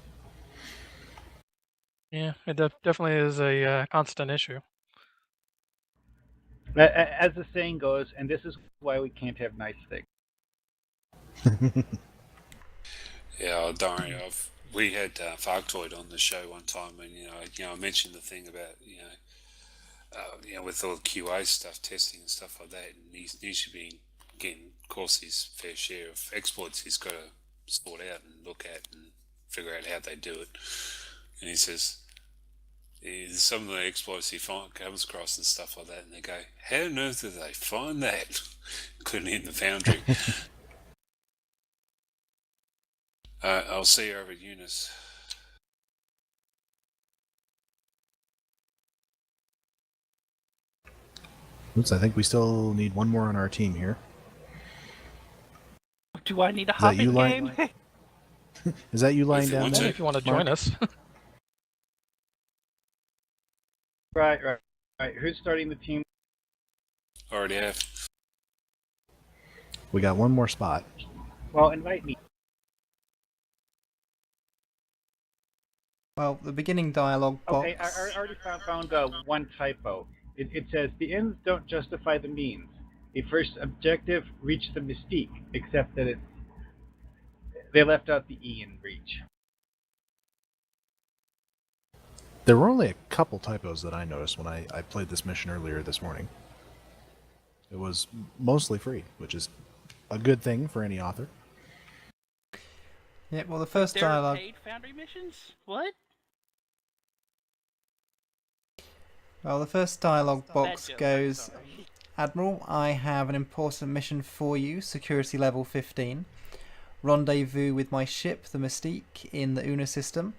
Yeah, it definitely is a constant issue. As the saying goes, and this is why we can't have nice things. Yeah, darn. We had Farktoid on the show one time, and I mentioned the thing about with all the QA stuff, testing and stuff like that, and he should be getting, of course, his fair share of exploits. He's got to sort out and look at and figure out how they do it. And he says, some of the exploits he comes across and stuff like that, and they go, how on earth did they find that? Couldn't hit the Foundry. I'll see you over at Eunice. Oops, I think we still need one more on our team here. Do I need a hopping game? Is that you lying down there? If you want to join us. Right. Who's starting the team? Already have. We got one more spot. Well, invite me. Well, the beginning dialogue box. Okay, I already found one typo. It says, the ends don't justify the means. The first objective reached the mystique, except that they left out the E in reach. There were only a couple typos that I noticed when I played this mission earlier this morning. It was mostly free, which is a good thing for any author. Yeah, well, the first there dialogue. Are paid Foundry missions? What? Well, the first dialogue box joke, goes, Admiral, I have an important mission for you, security level 15. Rendezvous with my ship, the Mystique, in the Una system.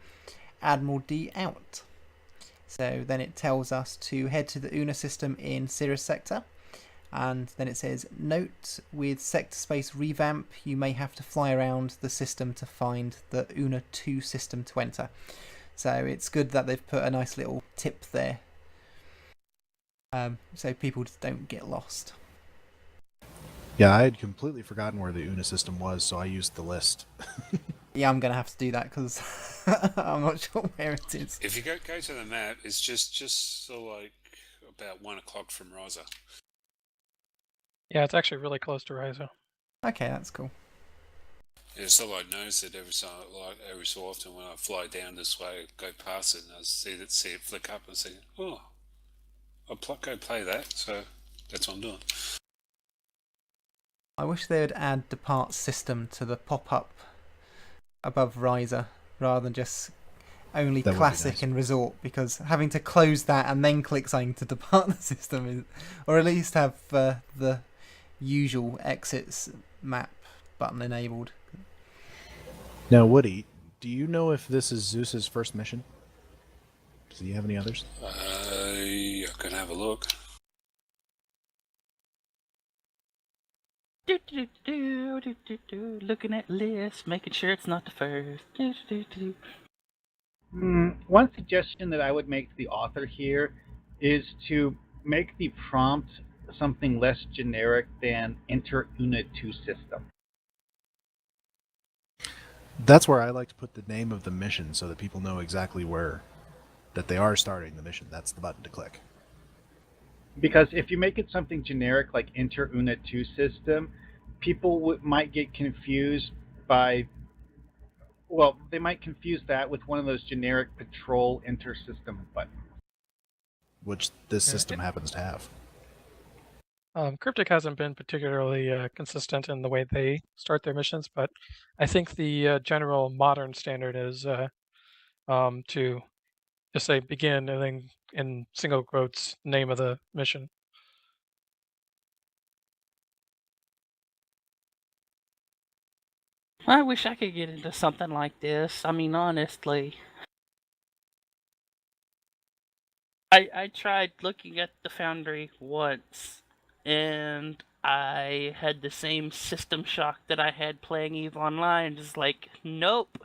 Admiral D out. So then it tells us to head to the Una system in Cirrus Sector. And then it says, note, with sector space revamp, you may have to fly around the system to find the Una 2 system to enter. So it's good that they've put a nice little tip there. So people just don't get lost. Yeah, I had completely forgotten where the Una system was, so I used the list. Yeah, I'm going to have to do that because I'm not sure where it is. If you go to the map, it's just sort of like about 1 o'clock from Riza. Yeah, it's actually really close to Riza. Okay, that's cool. Yeah, so I notice it every so often when I fly down this way, go past it, and I see it flick up, and say, "Oh, I'll go play that." So that's what I'm doing. I wish they would add the parts system to the pop-up above Riser rather than just only That would be classic nice. and resort, because having to close that and then click something to depart the system is, or at least have the usual exits map button enabled. Now, Woody, do you know if this is Zeus's first mission? Does he have any others? I can have a look. Looking at lists, making sure it's not the first. One suggestion that I would make to the author here is to make the prompt something less generic than enter una 2 system. That's where I like to put the name of the mission so that people know exactly where that they are starting the mission. That's the button to click. Because if you make it something generic like enter una 2 system, people might get confused by, well, they might confuse that with one of those generic patrol enter system buttons. Which this system happens to have. Cryptic hasn't been particularly consistent in the way they start their missions, but I think the general modern standard is to just say begin and then in single quotes name of the mission. I wish I could get into something like this. I mean, honestly. I tried looking at the Foundry once, and I had the same system shock that I had playing EVE Online. Just like, nope,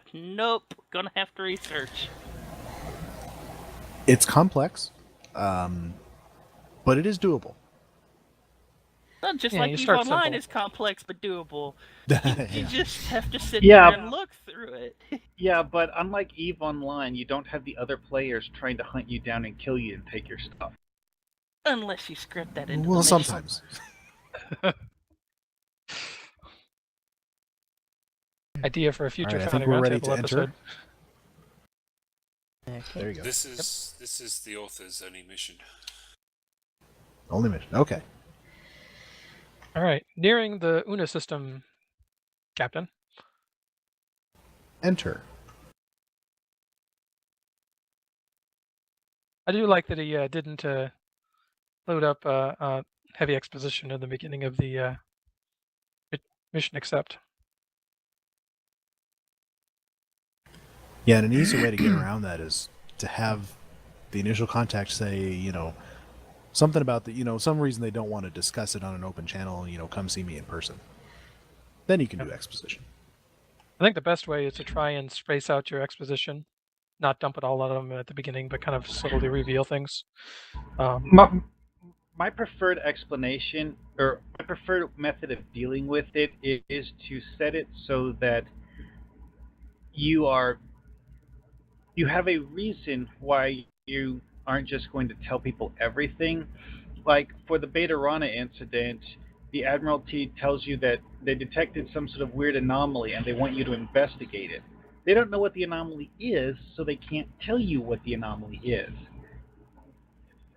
gonna have to research. It's complex, but it is doable. Not just like EVE Online is complex but doable. You just have to sit there and look through it. Yeah, but unlike EVE Online, you don't have the other players trying to hunt you down and kill you and take your stuff. Unless you script that into well, the mission. Sometimes. Idea for a future Right, Foundry Roundtable episode. Okay. There you go. This is the author's only mission. Only mission. Okay. All right, nearing the Una system, Captain. Enter. I do like that he didn't load up heavy exposition in the beginning of the mission accept. Yeah, and an easy way to get around that is to have the initial contact say, something about the, some reason they don't want to discuss it on an open channel, come see me in person. Then you can do exposition. I think the best way is to try and space out your exposition, not dump it all on them at the beginning, but kind of slowly reveal things. My preferred explanation, or my preferred method of dealing with it is to set it so that you have a reason why you aren't just going to tell people everything. Like for the Beta Rana incident, the Admiralty tells you that they detected some sort of weird anomaly and they want you to investigate it. They don't know what the anomaly is, so they can't tell you what the anomaly is.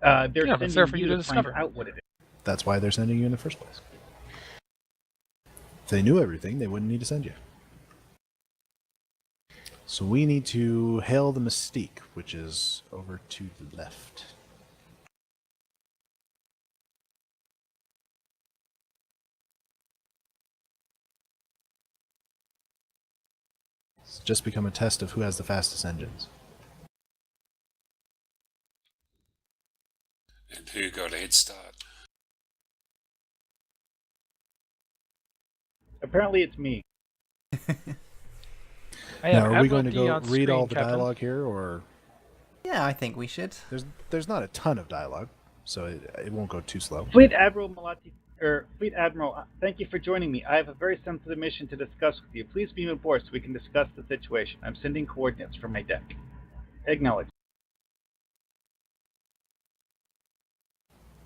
They're sending there for you to find discover out what it is. That's why they're sending you in the first place. If they knew everything, they wouldn't need to send you. So we need to hail the Mystique, which is over to the left. It's just become a test of who has the fastest engines. And who got a head start? Apparently it's me. Now, are we going to go on read all the Captain. dialogue here, or Yeah, I think we should. there's not a ton of dialogue, so it won't go too slow. Fleet Admiral Fleet Admiral, thank you for joining me. I have a very sensitive mission to discuss with you. Please beam aboard so we can discuss the situation. I'm sending coordinates from my deck. Acknowledge.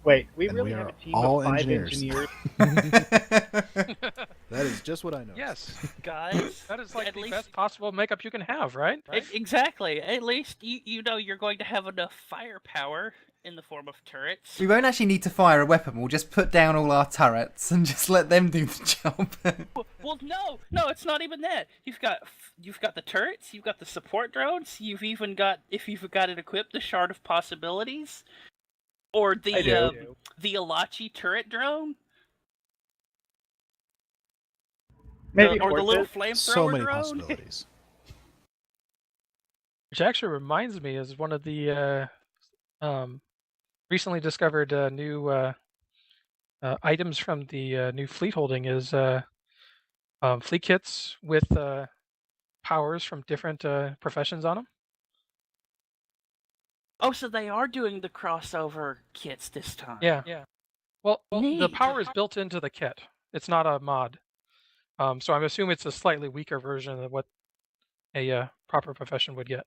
Wait, we And really we have are a team all of 5 engineers. engineers? That is just what I noticed. Yes, Guys, that is like at the least best possible makeup you can have, right? exactly. At least you know you're going to have enough firepower in the form of turrets. We won't actually need to fire a weapon. We'll just put down all our turrets and just let them do the job. Well, no, it's not even that. You've got the turrets, you've got the support drones, you've even got, if you've got it equipped, the Shard of Possibilities, or the Alachi turret drone, Maybe or the little horses. flamethrower So many drone. possibilities. Which actually reminds me, is one of the recently discovered new items from the new fleet holding is fleet kits with powers from different professions on them. Oh, so they are doing the crossover kits this time. Yeah. Well, the Neat. power is built into the kit. It's not a mod. So I'm assuming it's a slightly weaker version of what a proper profession would get.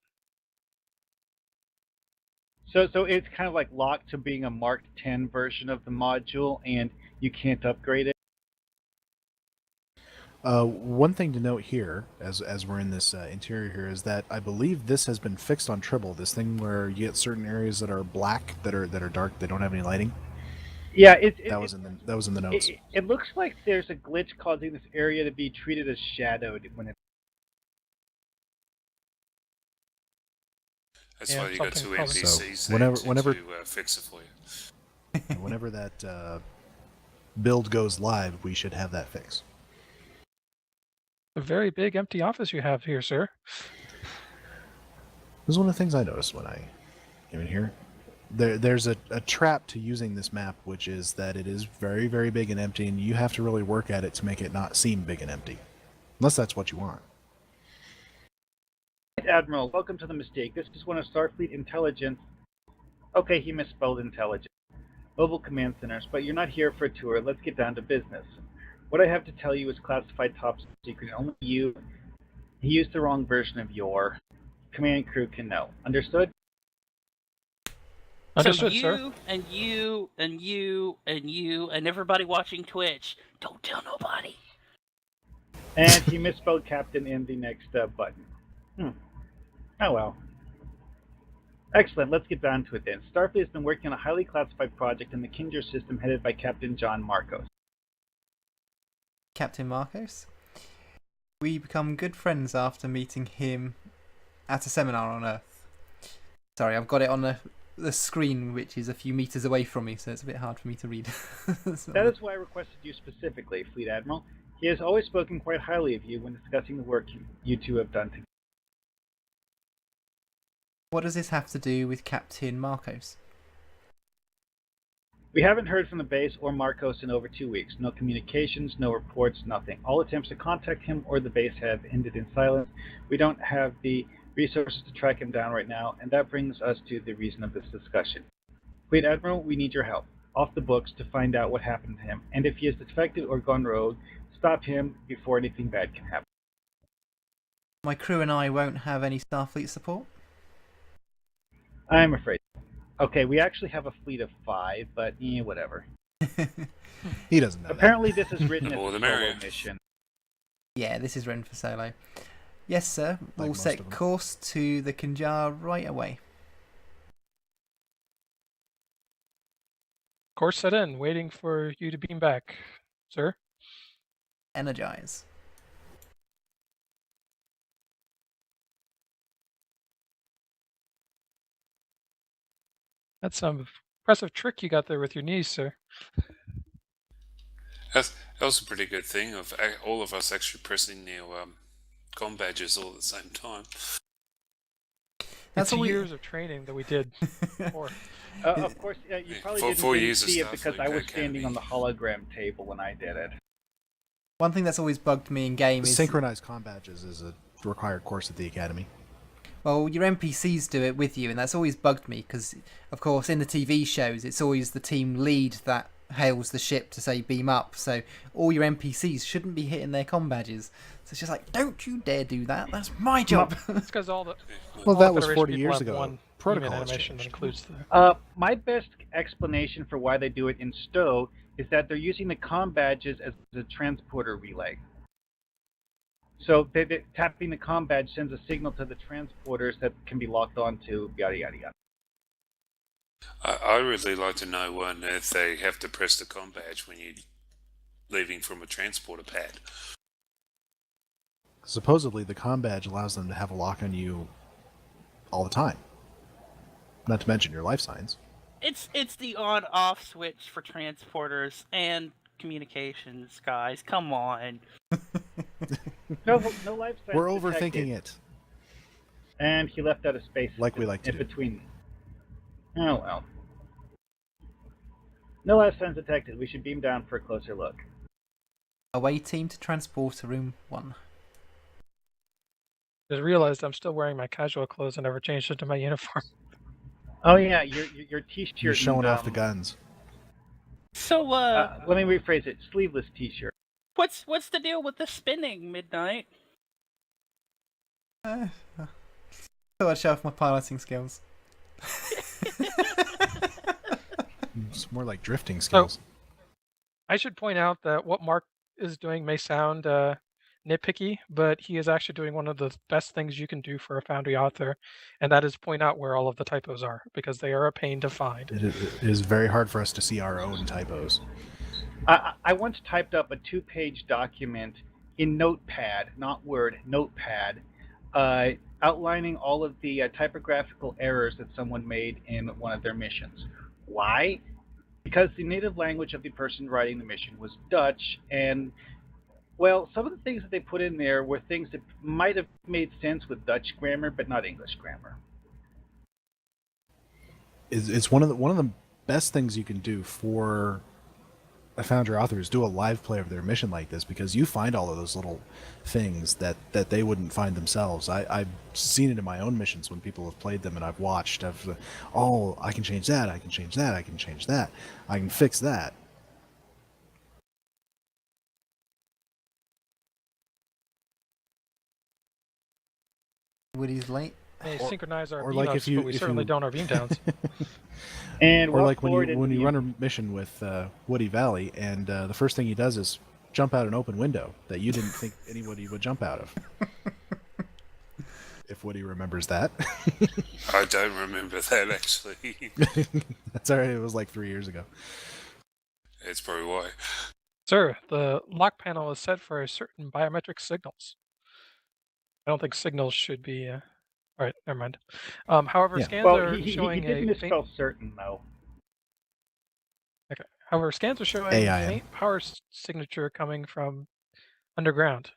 So it's kind of like locked to being a Mark 10 version of the module, and you can't upgrade it. One thing to note here, as we're in this interior here, is that I believe this has been fixed on Tribble. This thing where you get certain areas that are black, that are dark, they don't have any lighting. Yeah, That was in the notes. It looks like there's a glitch causing this area to be treated as shadowed when it. That's why you got two something NPCs So, there whenever- to fix it for you. And whenever that build goes live, we should have that fixed. A very big empty office you have here, sir. This is one of the things I noticed when I came in here. There's a trap to using this map, which is that it is very, very big and empty, and you have to really work at it to make it not seem big and empty. Unless that's what you want. Admiral, welcome to the mistake. This is one of Starfleet Intelligence. Okay, he misspelled intelligence. Mobile command centers, but you're not here for a tour. Let's get down to business. What I have to tell you is classified top secret. Only you. He used the wrong version of your command crew can know. Understood? Understood, so sir. you and everybody watching Twitch, don't tell nobody. And he misspelled captain in the next button. Oh well. Excellent, let's get down to it then. Starfleet has been working on a highly classified project in the Kinger system headed by Captain John Marcos. Captain Marcos. We become good friends after meeting him at a seminar on Earth. Sorry, I've got it on the screen, which is a few meters away from me, so it's a bit hard for me to read. That is why I requested you specifically, Fleet Admiral. He has always spoken quite highly of you when discussing the work you two have done together. What does this have to do with Captain Marcos? We haven't heard from the base or Marcos in over 2 weeks. No communications, no reports, nothing. All attempts to contact him or the base have ended in silence. We don't have the resources to track him down right now, and that brings us to the reason of this discussion. Fleet Admiral, we need your help, off the books, to find out what happened to him, and if he has defected or gone rogue, stop him before anything bad can happen. My crew and I won't have any Starfleet support? I'm afraid. Okay, we actually have a fleet of 5, but whatever. He doesn't know Apparently this is written The as more a the solo merrier. mission. Yeah, this is written for solo. Yes, sir. We'll most set of them. course to the Kinjar right away. Course set in, waiting for you to beam back, sir. Energize. That's some impressive trick you got there with your knees, sir. That was a pretty good thing of all of us actually pressing our com badges all at the same time. That's It's all years of training that we did before. Of course, you probably didn't 4 years of see it Starfleet because I was standing Academy. on the hologram table when I did it. One thing that's always bugged me in game is... Synchronized comm badges is a required course at the Academy. Well, your NPCs do it with you, and that's always bugged me, because, of course, in the TV shows, it's always the team lead that hails the ship to say beam up, so all your NPCs shouldn't be hitting their comm badges. So it's just like, don't you dare do that, that's my job! It's because all the Well, all that the was Federation 40 people years have ago. one Protocol human has animation that changed. includes the... My best explanation for why they do it in Stowe is that they're using the comm badges as a transporter relay. So tapping the comm badge sends a signal to the transporters that can be locked onto yada yada yada. I really like to know one if they have to press the comm badge when you're leaving from a transporter pad. Supposedly, the comm badge allows them to have a lock on you all the time. Not to mention your life signs. It's the on-off switch for transporters and communications, guys. Come on. No life signs We're overthinking detected. it. And he left out a space Like we like to in do. between. Oh well. No life signs detected. We should beam down for a closer look. Away team to transporter room 1. Just realized I'm still wearing my casual clothes and never changed into my uniform. Oh yeah, your t-shirt. You're showing and, off the guns. So let me rephrase it. Sleeveless t-shirt. what's the deal with the spinning, Midnight? Thought I'd show off my piloting skills. It's more like drifting skills. I should point out that what Mark is doing may sound nitpicky, but he is actually doing one of the best things you can do for a Foundry author, and that is point out where all of the typos are, because they are a pain to find. It is very hard for us to see our own typos. I once typed up a 2-page document in Notepad, not Word, Notepad, outlining all of the typographical errors that someone made in one of their missions. Why? Because the native language of the person writing the mission was Dutch, and well, some of the things that they put in there were things that might have made sense with Dutch grammar, but not English grammar. It's one of the best things you can do for a Foundry author is do a live play of their mission like this, because you find all of those little things that they wouldn't find themselves. I've seen it in my own missions when people have played them, and I've watched. I can change that. I can change that. I can change that. I can fix that. Woody's late. They synchronize our or beam like ups, but we certainly don't our beam downs. And or like when you run a mission with Woody Valley, and the first thing he does is jump out an open window that you didn't think anybody would jump out of. If Woody remembers that. I don't remember that, actually. That's alright, it was like 3 years ago. That's probably why. Sir, the lock panel is set for a certain biometric signals. I don't think signals should be... All right, never mind. However, Yeah. scans Well, are he showing did a misspell certain, though. Okay. However, scans are showing AIM. a faint power signature coming from underground.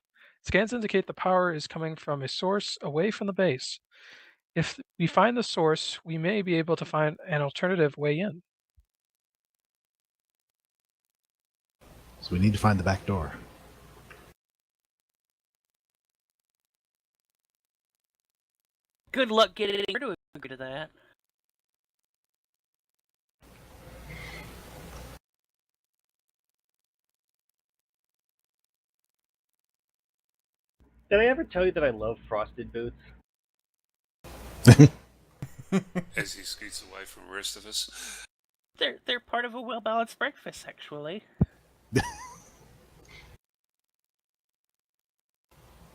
Scans indicate the power is coming from a source away from the base. If we find the source, we may be able to find an alternative way in. So we need to find the back door. Good luck getting her to agree to that. Did I ever tell you that I love frosted boots? As he scoots away from the rest of us. They're part of a well-balanced breakfast, actually.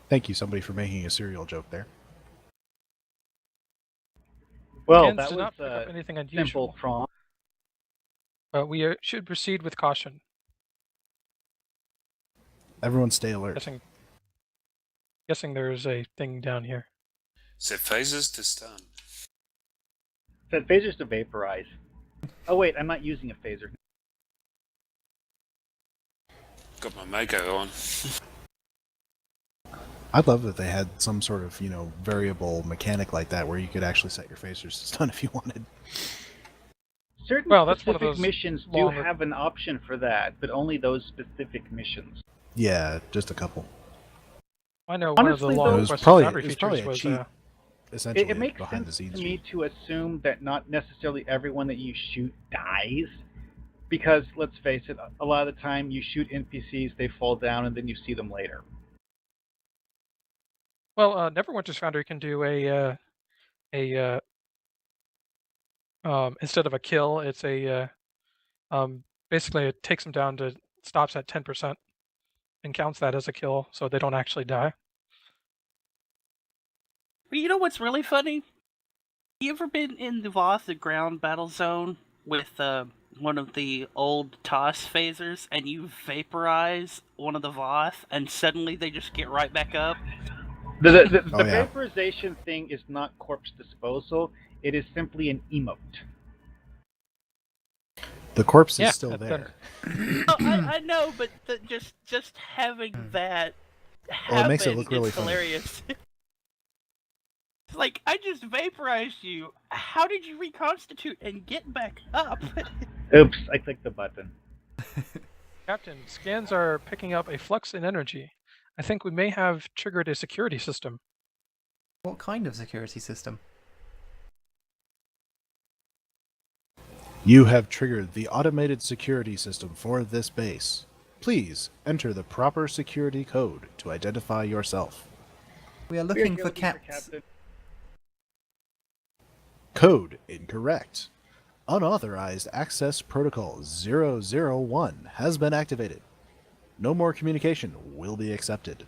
Thank you, somebody, for making a cereal joke there. Well, Scans that do was not pick up anything simple unusual. prompt. But we should proceed with caution. Everyone stay alert. Guessing there's a thing down here. Set phases to stun. Said phasers to vaporize. Oh wait, I'm not using a phaser. Got my Mako on. I'd love that they had some sort of, variable mechanic like that where you could actually set your phasers to stun if you wanted. Certain Well, that's one of specific those missions do longer- have an option for that, but only those specific missions. Yeah, just a couple. I know Honestly, one though- of the long It was requested probably- Foundry it was features probably a was cheat. Essentially, It makes behind sense the scenes. to me to assume that not necessarily everyone that you shoot dies, because let's face it, a lot of the time you shoot NPCs, they fall down, and then you see them later. Well, Neverwinter's Foundry can do instead of a kill, it's a basically it takes them down to stops at 10% and counts that as a kill, so they don't actually die. But you know what's really funny? You ever been in the Voth, the ground battle zone, with one of the old toss phasers, and you vaporize one of the Voth, and suddenly they just get right back up? The Oh, yeah. vaporization thing is not corpse disposal. It is simply an emote. The corpse Yeah, is still there. Oh, I know, but just having that happen, Well, it makes it look really it's funny. hilarious. It's like, I just vaporized you. How did you reconstitute and get back up? Oops, I clicked the button. Captain, scans are picking up a flux in energy. I think we may have triggered a security system. What kind of security system? You have triggered the automated security system for this base. Please enter the proper security code to identify yourself. We are We are looking for looking Captain. Code incorrect. Unauthorized access protocol 001 has been activated. No more communication will be accepted.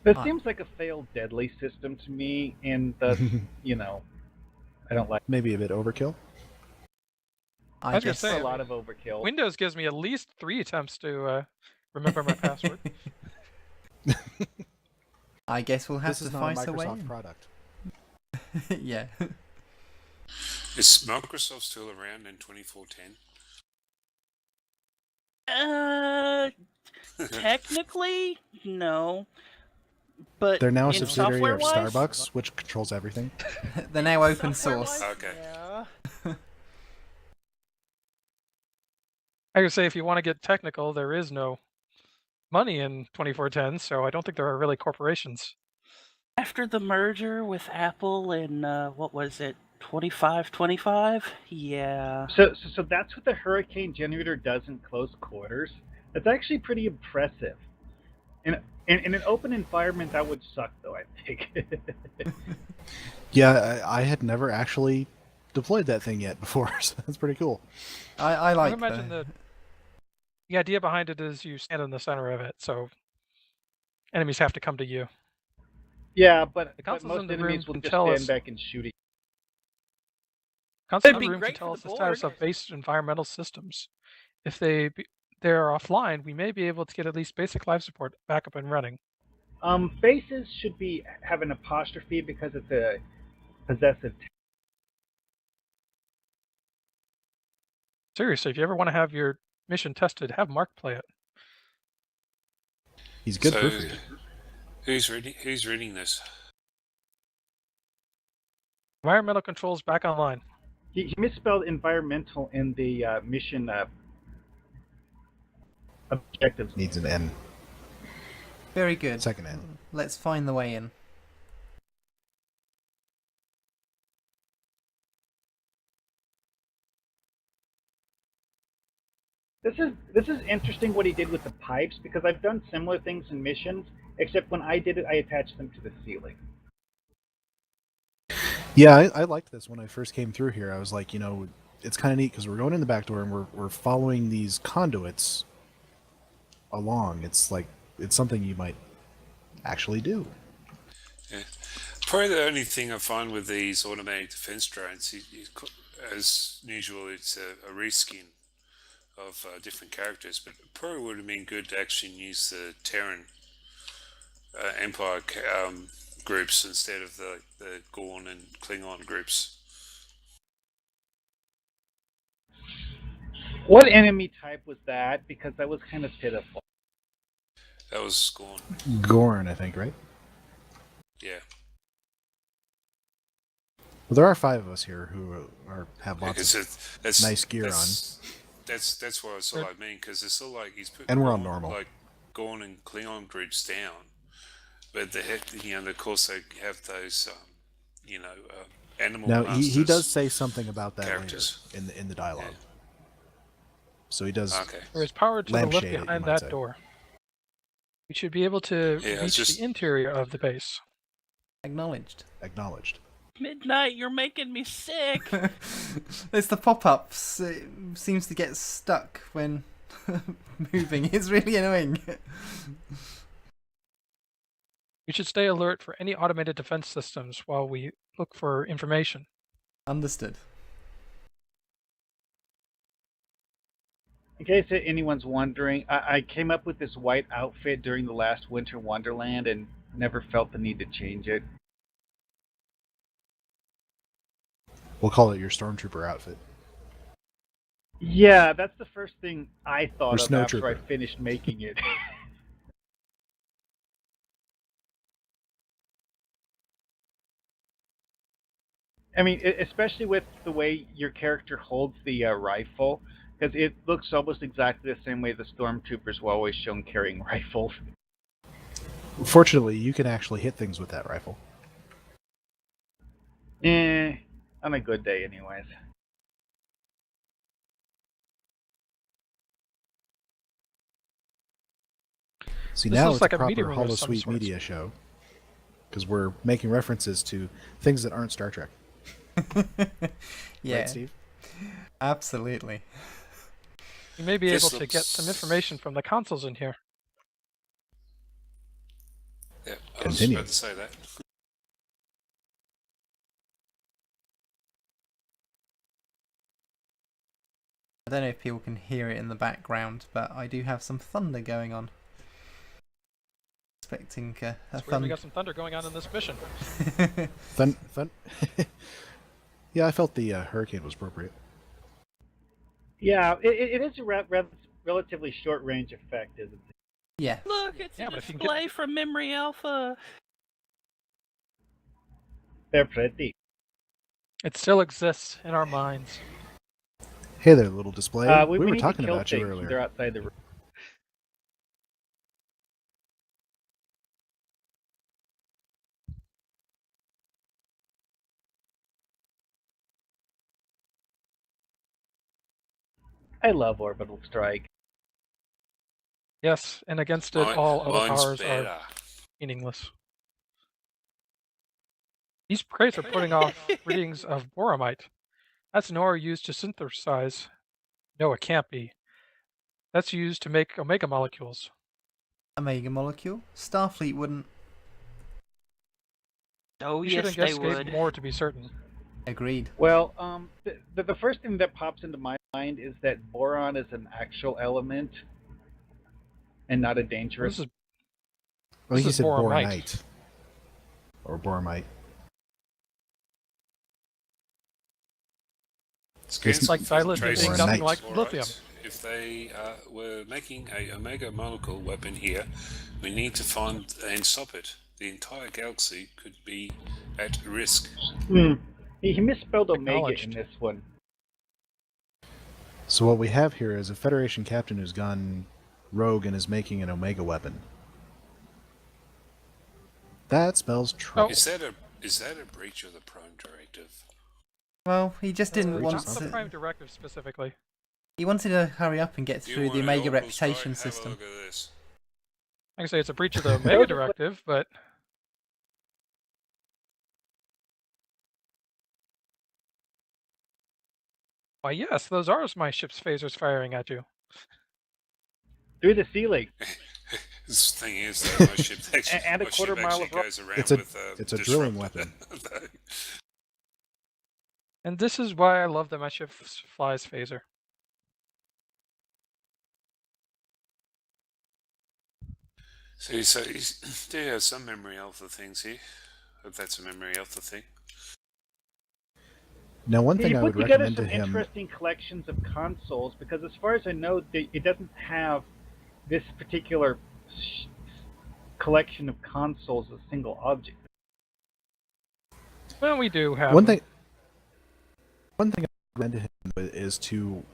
That seems like a failed deadly system to me, and thus, I don't like Maybe a bit overkill. I was gonna guess say, a lot of overkill. Windows gives me at least 3 attempts to remember my password. I guess we'll have This to is not a find a way Microsoft in. product. Yeah. Is Microsoft still around in 2410? Technically, no. But They're now a in subsidiary of software-wise, Starbucks, which controls everything. They're now open software-wise, source. Okay. Yeah. I would say if you want to get technical, there is no money in 2410, so I don't think there are really corporations. After the merger with Apple in, what was it, 2525? Yeah. So that's what the hurricane generator does in close quarters. That's actually pretty impressive. In an open environment, that would suck, though, I think. Yeah, I had never actually deployed that thing yet before, so that's pretty cool. I like would imagine the idea behind it is you stand in the center of it, so enemies have to come to you. Yeah, but consoles in most the enemies room will can just tell stand us- back and shoot. Console in It'd the be room can great tell for us the the status board. of base environmental systems. If they're offline, we may be able to get at least basic life support back up and running. Bases should have an apostrophe because it's a possessive. Seriously, if you ever want to have your mission tested, have Mark play it. He's a good So, proofreader. who's reading this? Environmental controls back online. He misspelled environmental in the mission objectives. Needs an N. Very good. Second N. Let's find the way in. This is interesting what he did with the pipes, because I've done similar things in missions, except when I did it, I attached them to the ceiling. Yeah, I liked this when I first came through here. I was like, it's kind of neat because we're going in the back door and we're following these conduits along. It's like, it's something you might actually do. Yeah. Probably the only thing I find with these automatic defense drones, as usual, it's a reskin of different characters, but it probably would have been good to actually use the Terran Empire groups instead of the Gorn and Klingon groups. What enemy type was that? Because that was kind of pitiful. That was Gorn. Gorn, I think, right? Yeah. Well, there are 5 of us here who have lots Because of nice gear on. That's what I sort of mean, because it's all like he's put And we're on normal. like Gorn and Klingon groups down, but of course they have those animal. Now he masters does say something about that characters. later in the dialogue. Yeah. So he does. Okay. There is power to the left lampshade it, behind you might that say. door. We should be able to Yeah, reach just- the interior of the base. Acknowledged. Acknowledged. Midnight, you're making me sick. It's the pop-ups. It seems to get stuck when moving. It's really annoying. We should stay alert for any automated defense systems while we look for information. Understood. In case anyone's wondering, I came up with this white outfit during the last Winter Wonderland and never felt the need to change it. We'll call it your stormtrooper outfit. Yeah, that's the first thing I thought Or of snow after trooper. I finished making it. I mean, especially with the way your character holds the rifle, because it looks almost exactly the same way the stormtroopers were always shown carrying rifles. Fortunately, you can actually hit things with that rifle. On a good day, anyways. See, This now looks it's like a a meeting proper room of Hollow some Suite sorts. media show. Because we're making references to things that aren't Star Trek. Yeah, Right, Steve? absolutely. You may be This able to get some looks- information from the consoles in here. Yeah, I was Continue. about to say that. I don't know if people can hear it in the background, but I do have some thunder going on. Expecting a It's weird we thunder. got some thunder going on in this mission. Yeah, I felt the hurricane was appropriate. Yeah, it is a relatively short range effect, isn't it? Yeah. Look, it's Yeah, a but if you can display from Memory Alpha. They're pretty. It still exists in our minds. Hey there, little display. We We were need talking to kill about you things. earlier. They're outside the room. I love Orbital Strike. Yes, and against it, all other Mine's powers are better. meaningless. These crates are putting off readings of boromite. That's an ore used to synthesize. No, it can't be. That's used to make omega molecules. Omega molecule? Starfleet wouldn't. Oh, We should yes, they investigate would. more to be certain. Agreed. Well, the first thing that pops into my mind is that boron is an actual element and not a dangerous. This is I think he is said boromite. boronite. Or boromite. Scans like confirm dilithium traces being of nothing like borate. lithium. If they were making a omega molecule weapon here, we need to find and stop it. The entire galaxy could be at risk. He misspelled omega Acknowledged. in this one. So what we have here is a Federation captain who's gone rogue and is making an omega weapon. That spells trouble. Is that a breach of the Prime Directive? Well, he just didn't Reach want Not the to. Prime Directive specifically. He wanted to hurry up and get Do you through the want an Omega orbital strike? reputation Have a system. look at this. I can say it's a breach of the Omega Directive, but why, yes, those are my ship's phasers firing at you. Through the ceiling. This thing is that my ship actually, And a my quarter ship mile actually of rope. goes around It's a- with it's a drilling disruptor. And this is why I love that my ship flies phaser. So do you have some memory alpha things here? Hope that's a memory alpha thing. Now, one thing He I put would together recommend some to him. interesting collections of consoles because, as far as I know, it doesn't have this particular collection of consoles as a single object. Well, we do have One them. thing I recommend to him is to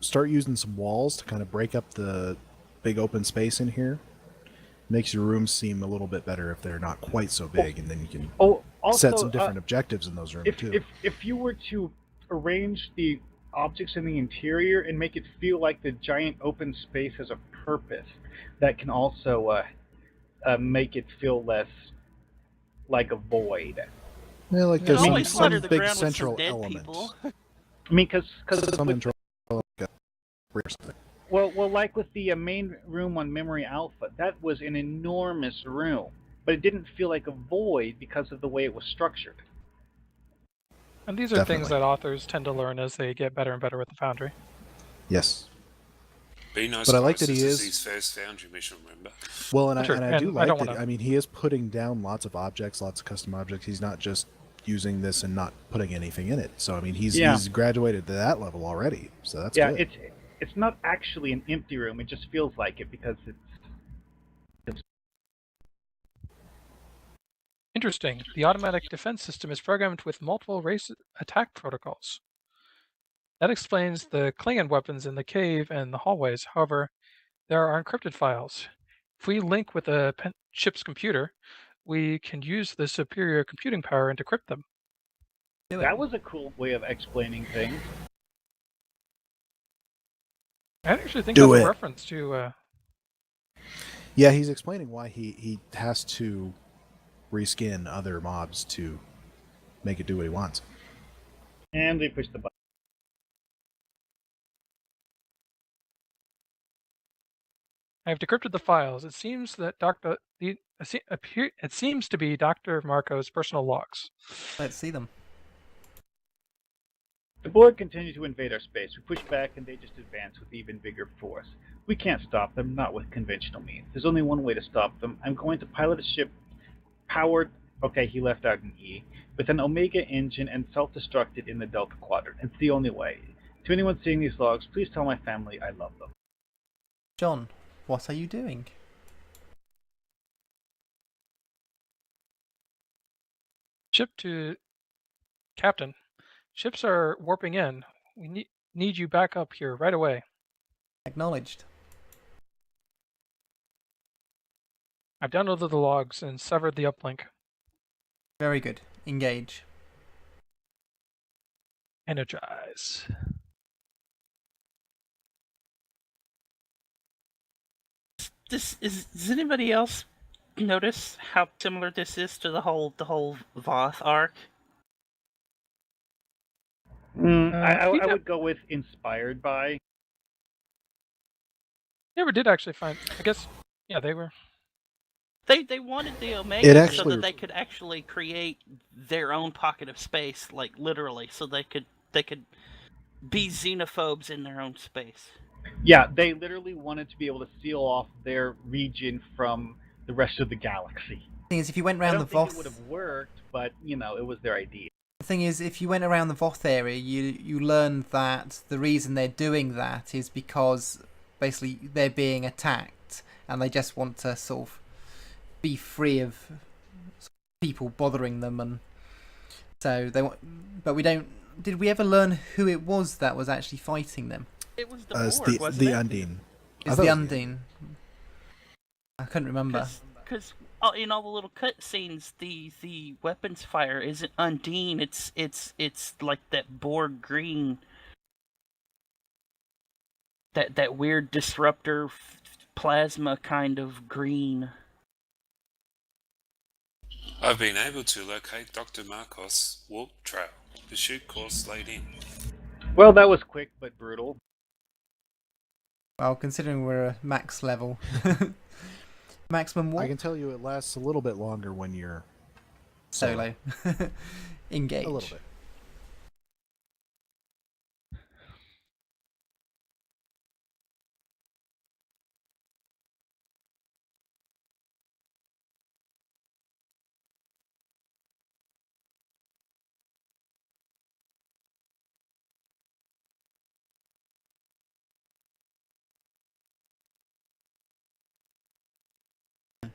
start using some walls to kind of break up the big open space in here. Makes your rooms seem a little bit better if they're not quite so big, and then you can Also, set some different objectives in those rooms too. if you were to arrange the objects in the interior and make it feel like the giant open space has a purpose, that can also make it feel less like a void. Yeah, like You there's can some, always some clutter the big ground with some central dead element. people. I mean, because Some central element or something. Well, like with the main room on Memory Alpha, that was an enormous room, but it didn't feel like a void because of the way it was structured. And these are things that authors tend to learn as they get better and better with the Foundry. Yes. Be nice, but I guys. like that this he is is his first Foundry mission, remember? Well, and Sure, I do and like don't that. wanna- I mean, he is putting down lots of objects, lots of custom objects. He's not just using this and not putting anything in it. So I mean, he's graduated to that level already. So that's good. It's not actually an empty room. It just feels like it because it's Interesting. The automatic defense system is programmed with multiple race attack protocols. That explains the Klingon weapons in the cave and the hallways. However, there are encrypted files. If we link with a ship's computer, we can use the superior computing power and decrypt them. That was a cool way of explaining things. I actually think that's a reference to... Yeah, he's explaining why he has to reskin other mobs to make it do what he wants. And they push the button. I have decrypted the files. It seems that it seems to be Dr. Marco's personal logs. Let's see them. The Borg continue to invade our space. We push back and they just advance with even bigger force. We can't stop them, not with conventional means. There's only one way to stop them. I'm going to pilot a ship powered, okay, he left out an E, with an Omega engine and self-destructed in the Delta Quadrant. It's the only way. To anyone seeing these logs, please tell my family I love them. John, what are you doing? Ship to Captain. Ships are warping in. We need you back up here right away. Acknowledged. I've downloaded the logs and severed the uplink. Very good. Engage. Energize. Does anybody else notice how similar this is to the whole Voth arc? I would go with inspired by. Never did actually find. I guess, yeah, they were. They wanted the Omega so that they could actually create their own pocket of space, like literally, so they could be xenophobes in their own space. Yeah, they literally wanted to be able to seal off their region from the rest of the galaxy. The thing is, if you went around the Voth, it would have worked, but it was their idea. The thing is, if you went around the Voth area, you learned that the reason they're doing that is because basically they're being attacked, and they just want to sort of be free of people bothering them, and so they want. But we don't. Did we ever learn who it was that was actually fighting them? It was the Borg, wasn't it? Undine. It's the Undine. I couldn't remember. Because in all the little cutscenes, the weapons fire isn't Undine. It's like that Borg green. That weird disruptor plasma kind of green. I've been able to locate Dr. Marcos' warp trail. Pursuit course laid in. Well, that was quick but brutal. Well, considering we're a max level. Maximum warp? I can tell you it lasts a little bit longer when you're solo. Engage. A little bit.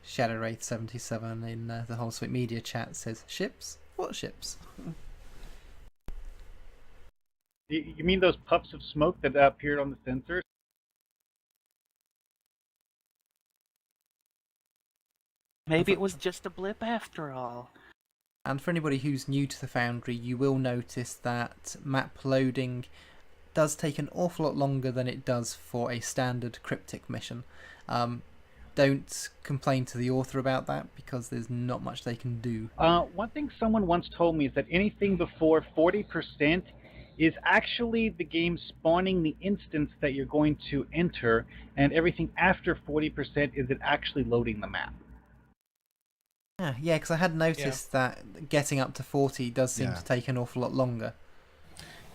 Shadow Wraith 77 in the Whole Sweet Media chat says, ships? What ships? You mean those puffs of smoke that appeared on the sensors? Maybe it was just a blip after all. And for anybody who's new to the Foundry, you will notice that map loading does take an awful lot longer than it does for a standard cryptic mission. Don't complain to the author about that, because there's not much they can do. One thing someone once told me is that anything before 40% is actually the game spawning the instance that you're going to enter, and everything after 40% is it actually loading the map. Yeah, because I had noticed that getting up to 40 does seem to take an awful lot longer.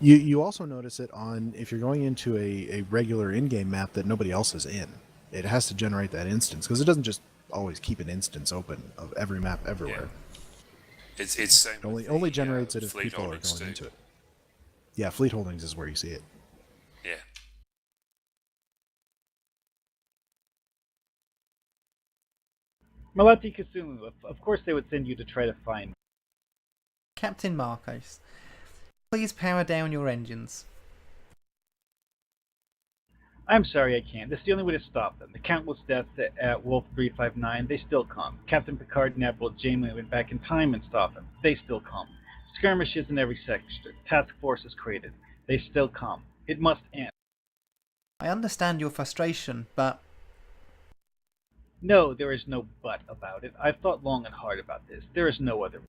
You also notice it on if you're going into a regular in-game map that nobody else is in. It has to generate that instance because it doesn't just always keep an instance open of every map everywhere. Yeah. It's same It only generates it if fleet people are holdings going too. into it. Yeah, fleet holdings is where you see it. Yeah. Malati Kasumu, of course they would send you to try to find. Captain Marcos, please power down your engines. I'm sorry I can't. That's the only way to stop them. The countless deaths at Wolf 359, they still come. Captain Picard and Admiral Janeway went back in time and stopped them. They still come. Skirmishes in every sector. Task force is created. They still come. It must end. I understand your frustration, but... No, there is no but about it. I've thought long and hard about this. There is no other.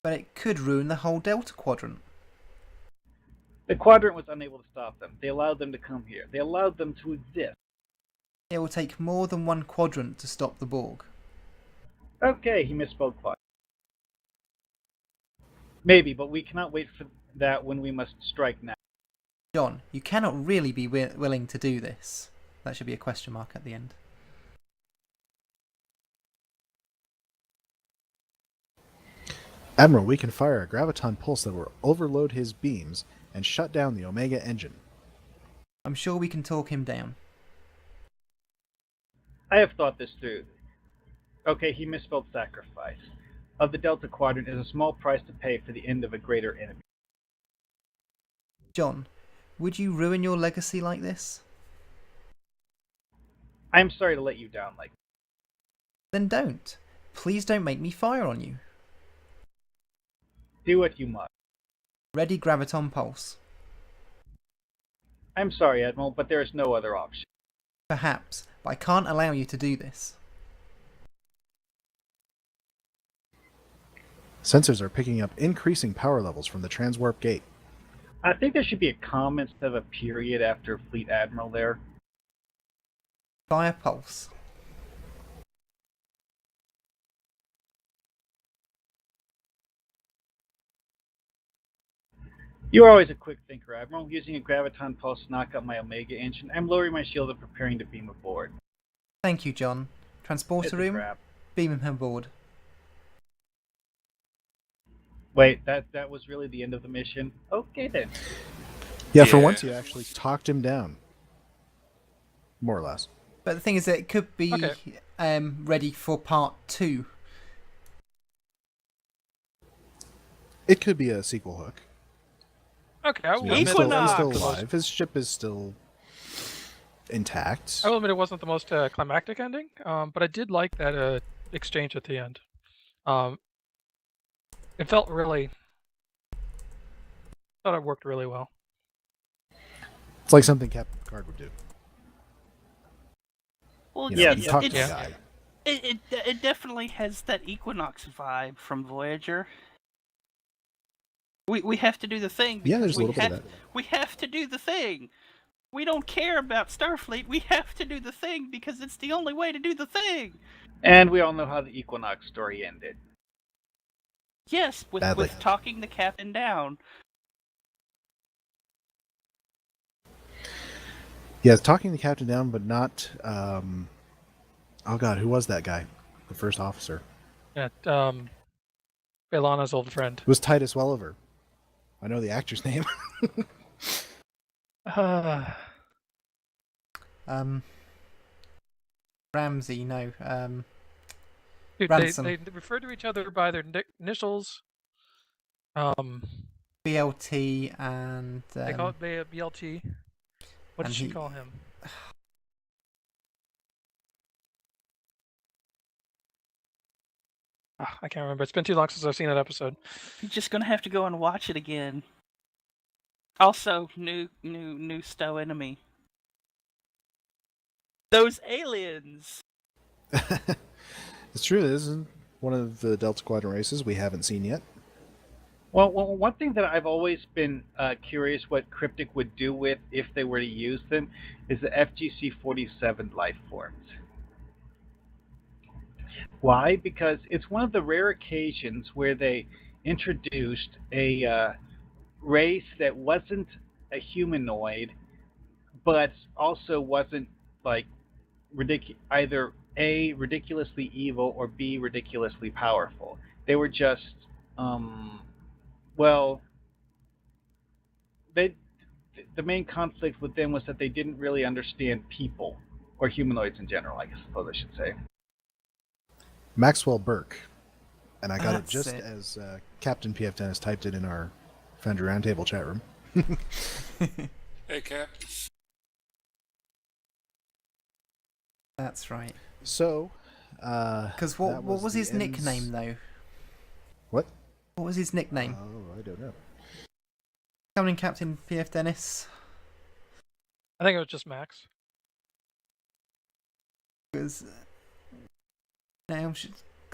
But it could ruin the whole Delta Quadrant. The Quadrant was unable to stop them. They allowed them to come here. They allowed them to exist. It will take more than one quadrant to stop the Borg. Okay, he misspoke quite. Maybe, but we cannot wait for that when we must strike now. John, you cannot really be willing to do this. That should be a question mark at the end. Admiral, we can fire a graviton pulse that will overload his beams and shut down the Omega engine. I'm sure we can talk him down. I have thought this through. Okay, he misspelled sacrifice. Of the Delta Quadrant is a small price to pay for the end of a greater enemy. John, would you ruin your legacy like this? I'm sorry to let you down like this. Then don't. Please don't make me fire on you. Do what you must. Ready graviton pulse. I'm sorry, Admiral, but there is no other option. Perhaps, but I can't allow you to do this. Sensors are picking up increasing power levels from the transwarp gate. I think there should be a comma instead of a period after Fleet Admiral there. Fire pulse. You are always a quick thinker, Admiral. Using a graviton pulse to knock out my Omega engine, I'm lowering my shield and preparing to beam aboard. Thank you, John. Transporter room, Crap. beam him aboard. Wait, that was really the end of the mission? Okay then. Yeah, for once you actually talked him down. More or less. But the thing is that it could be ready for part 2. It could be a sequel hook. Okay, I will He's admit still alive. His ship is still intact. I will admit it wasn't the most climactic ending, but I did like that exchange at the end. It felt really... thought it worked really well. It's like something Captain Picard would do. Well, you talk to the guy. It definitely has that Equinox vibe from Voyager. We have to do the thing. Yeah, there's a little bit of that. We have to do the thing. We don't care about Starfleet. We have to do the thing because it's the only way to do the thing. And we all know how the Equinox story ended. Yes, with talking the captain down. Yeah, talking the captain down, but not... oh god, who was that guy? The first officer. Yeah, Ilana's old friend. It was Titus Welliver. I know the actor's name. Ramsey, no. Dude, Ransom. they refer to each other by their initials. BLT and... they call it BLT. What did she call him? I can't remember. It's been too long since I've seen that episode. You're just gonna have to go and watch it again. Also, new Stow enemy. Those aliens! It's true, this isn't one of the Delta Quadrant races we haven't seen yet. Well, one thing that I've always been curious what Cryptic would do with if they were to use them is the FGC-47 life forms. Why? Because it's one of the rare occasions where they introduced a race that wasn't a humanoid, but also wasn't like either A, ridiculously evil, or B, ridiculously powerful. They were just, um, well, they the main conflict with them was that they didn't really understand people or humanoids in general. I suppose I should say. Maxwell Burke, and I got it That's just it. as Captain PF Dennis typed it in our Foundry Roundtable chat room. Hey, Cap. That's right. So, Because what was his nickname, though? What? What was his nickname? Oh, I don't know. Coming Captain PF Dennis? I think it was just Max. Because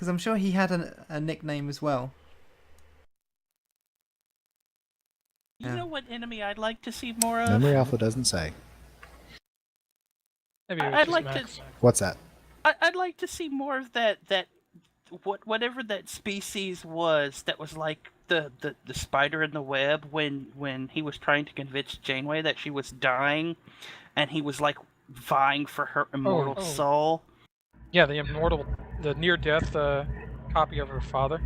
I'm sure he had a nickname as well. You Yeah. know what enemy I'd like to see more of? Memory Alpha doesn't say. Maybe it was I'd just like Max. to. What's that? I'd like to see more of that whatever that species was that was like the spider in the web when he was trying to convince Janeway that she was dying, and he was like vying for her immortal soul. Yeah, the near-death copy of her father.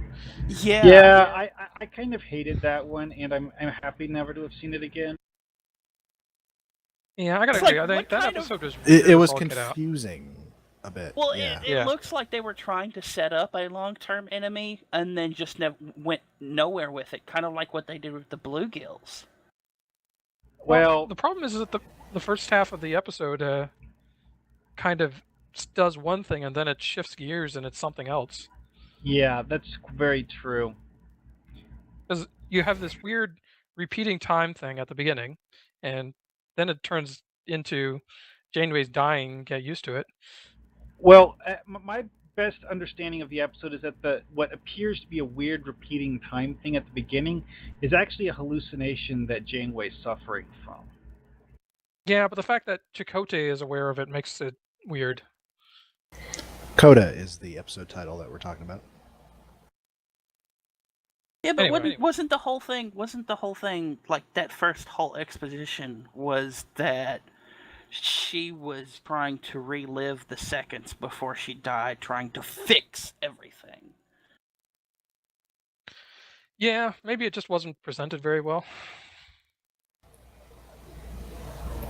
Yeah. Yeah, I kind of hated that one, and I'm happy never to have seen it again. Yeah, I gotta It's agree. like, I think what that kind episode was It was all get out. confusing a bit. Well, yeah. it looks like they were trying to set up a long-term enemy and then just went nowhere with it, kind of like what they did with the bluegills. Well, the problem is that the first half of the episode kind of does one thing and then it shifts gears and it's something else. Yeah, that's very true. Because you have this weird repeating time thing at the beginning, and then it turns into Janeway's dying. Get used to it. Well, my best understanding of the episode is that what appears to be a weird repeating time thing at the beginning is actually a hallucination that Janeway's suffering from. Yeah, but the fact that Chakotay is aware of it makes it weird. Coda is the episode title that we're talking about. Yeah, but Anyway. wasn't the whole thing like that first whole exposition was that she was trying to relive the seconds before she died, trying to fix everything. Yeah, maybe it just wasn't presented very well.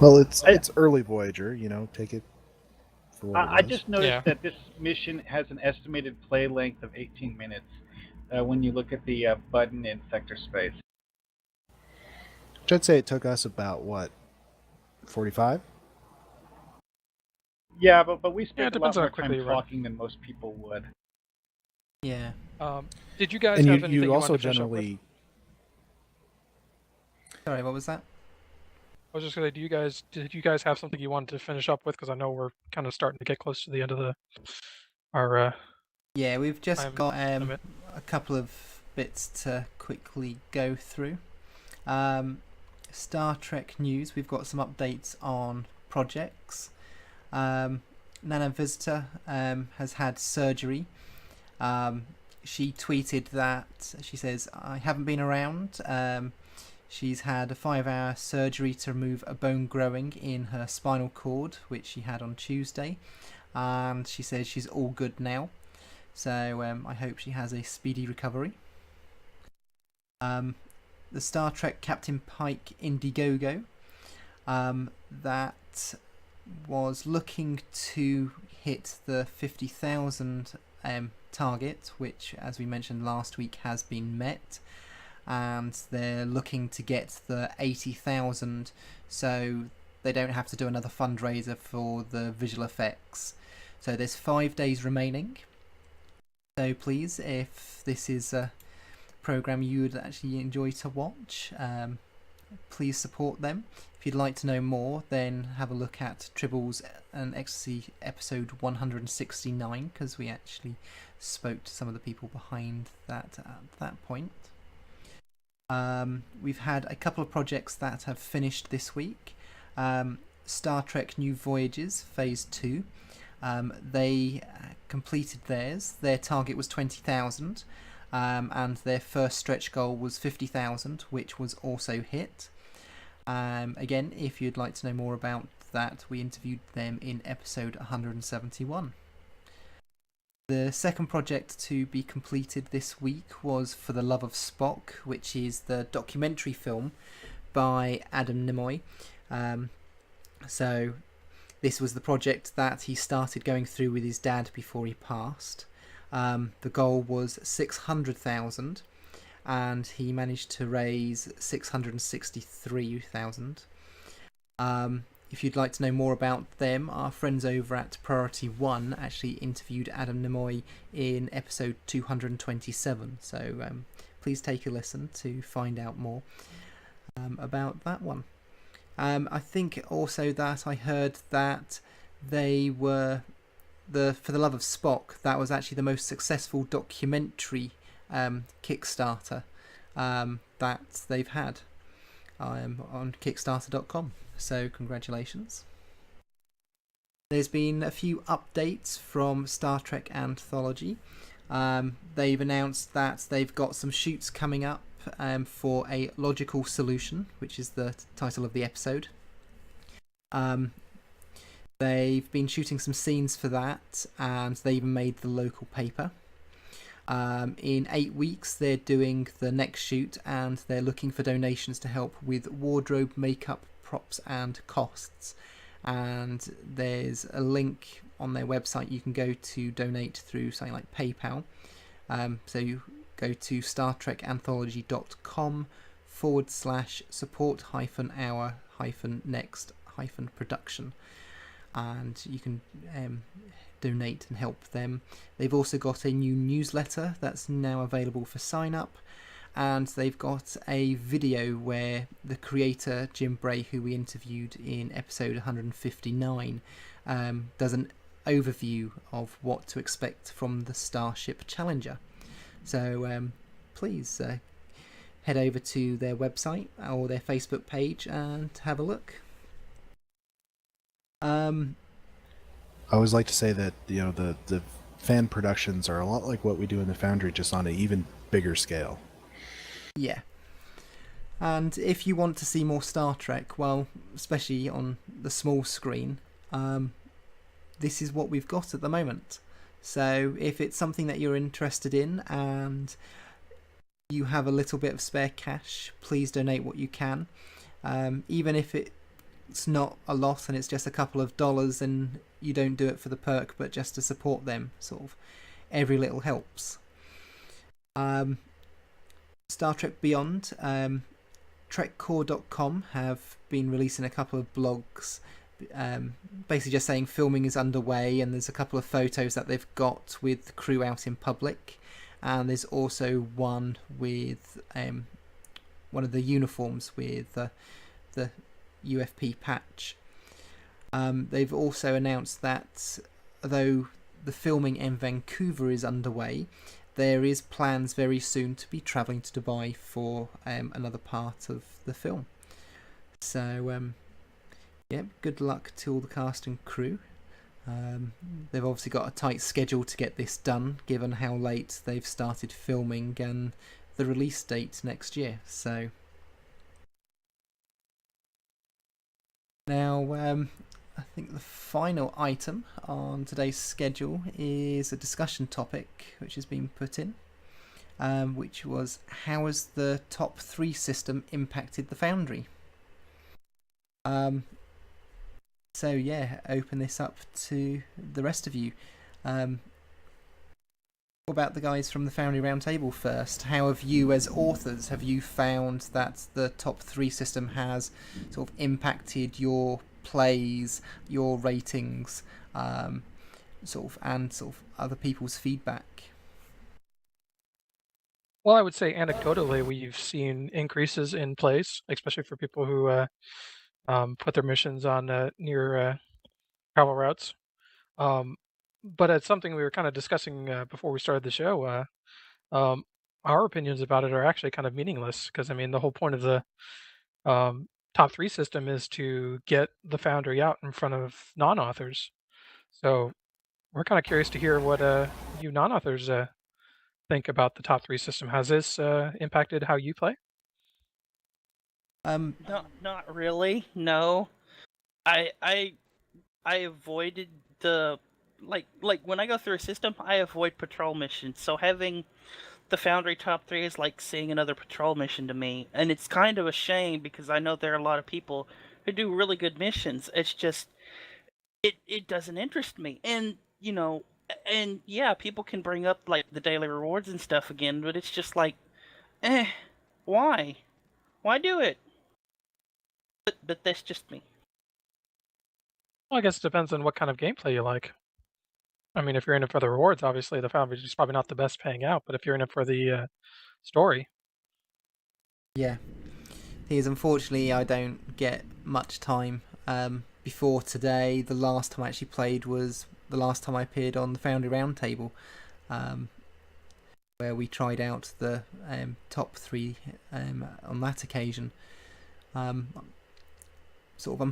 Well, it's early Voyager, take it for what it I was. just noticed that this mission has an estimated play length of 18 minutes when you look at the button in sector space. Which I'd say it took us about, 45? Yeah, but we spent a lot depends on more how quickly time you run. talking than most people would. Yeah. Did you guys And have anything you also wanted to finish up with? generally... Sorry, what was that? I was just gonna say, did you guys have something you wanted to finish up with? Because I know we're kind of starting to get close to the end of our. Yeah, we've just time got limit. a couple of bits to quickly go through. Star Trek news. We've got some updates on projects. Nana Visitor has had surgery. She tweeted that she says, "I haven't been around." She's had a 5-hour surgery to remove a bone growing in her spinal cord, which she had on Tuesday, and she says she's all good now. So I hope she has a speedy recovery. The Star Trek Captain Pike Indiegogo that was looking to hit the 50,000 target, which, as we mentioned last week, has been met. And they're looking to get the 80,000 so they don't have to do another fundraiser for the visual effects. So there's 5 days remaining. So please, if this is a program you would actually enjoy to watch, please support them. If you'd like to know more, then have a look at Tribbles and Ecstasy episode 169, because we actually spoke to some of the people behind that at that point. We've had a couple of projects that have finished this week. Star Trek New Voyages Phase 2. They completed theirs. Their target was 20,000, and their first stretch goal was 50,000, which was also hit. Again, if you'd like to know more about that, we interviewed them in episode 171. The second project to be completed this week was For the Love of Spock, which is the documentary film by Adam Nimoy. So this was the project that he started going through with his dad before he passed. The goal was 600,000, and he managed to raise 663,000. If you'd like to know more about them, our friends over at Priority One actually interviewed Adam Nimoy in episode 227. So please take a listen to find out more about that one. I think also that I heard that they were For the Love of Spock. That was actually the most successful documentary Kickstarter that they've had on Kickstarter.com. So congratulations. There's been a few updates from Star Trek Anthology. They've announced that they've got some shoots coming up for A Logical Solution, which is the title of the episode. They've been shooting some scenes for that, and they even made the local paper. In 8 weeks, they're doing the next shoot, and they're looking for donations to help with wardrobe, makeup, props and costs. And there's a link on their website you can go to donate through something like PayPal. So you go to startrek-support-hour-next-production, and you can donate and help them. They've also got a new newsletter that's now available for sign up, and they've got a video where the creator Jim Bray, who we interviewed in episode 159, does an overview of what to expect from the Starship Challenger. So please head over to their website or their Facebook page and have a look. I always like to say that the fan productions are a lot like what we do in the Foundry, just on an even bigger scale. Yeah. And if you want to see more Star Trek, well, especially on the small screen, this is what we've got at the moment. So if it's something that you're interested in and you have a little bit of spare cash, please donate what you can. Even if it's not a lot and it's just a couple of dollars, and you don't do it for the perk but just to support them, sort of every little helps. Star Trek Beyond, TrekCore.com have been releasing a couple of blogs, basically just saying filming is underway, and there's a couple of photos that they've got with the crew out in public, and there's also one with one of the uniforms with the UFP patch. They've also announced that although the filming in Vancouver is underway, there is plans very soon to be travelling to Dubai for another part of the film. So yeah, good luck to all the cast and crew. They've obviously got a tight schedule to get this done, given how late they've started filming and the release date next year. So now I think the final item on today's schedule is a discussion topic which has been put in, which was, how has the top 3 system impacted the Foundry? So yeah, open this up to the rest of you. What about the guys from the Foundry Roundtable first? How have you, as authors, have you found that the top 3 system has sort of impacted your plays, your ratings, and other people's feedback? Well, I would say anecdotally, we've seen increases in plays, especially for people who put their missions on near travel routes. But it's something we were kind of discussing before we started the show. our opinions about it are actually kind of meaningless because I mean the whole point of the top 3 system is to get the Foundry out in front of non-authors. So we're kind of curious to hear what you non-authors think about the top 3 system. Has this impacted how you play? Not really. No. I avoided the like when I go through a system, I avoid patrol missions. So having the Foundry top 3 is like seeing another patrol mission to me, and it's kind of a shame because I know there are a lot of people who do really good missions. It's just it doesn't interest me, and and yeah, people can bring up like the daily rewards and stuff again, but it's just like, why do it? But that's just me. Well, I guess it depends on what kind of gameplay you like. I mean, if you're in it for the rewards, obviously the Foundry is probably not the best paying out, but if you're in it for the story. Yeah. Because unfortunately I don't get much time. Before today, the last time I actually played was the last time I appeared on the Foundry Roundtable, where we tried out the top 3 on that occasion. I'm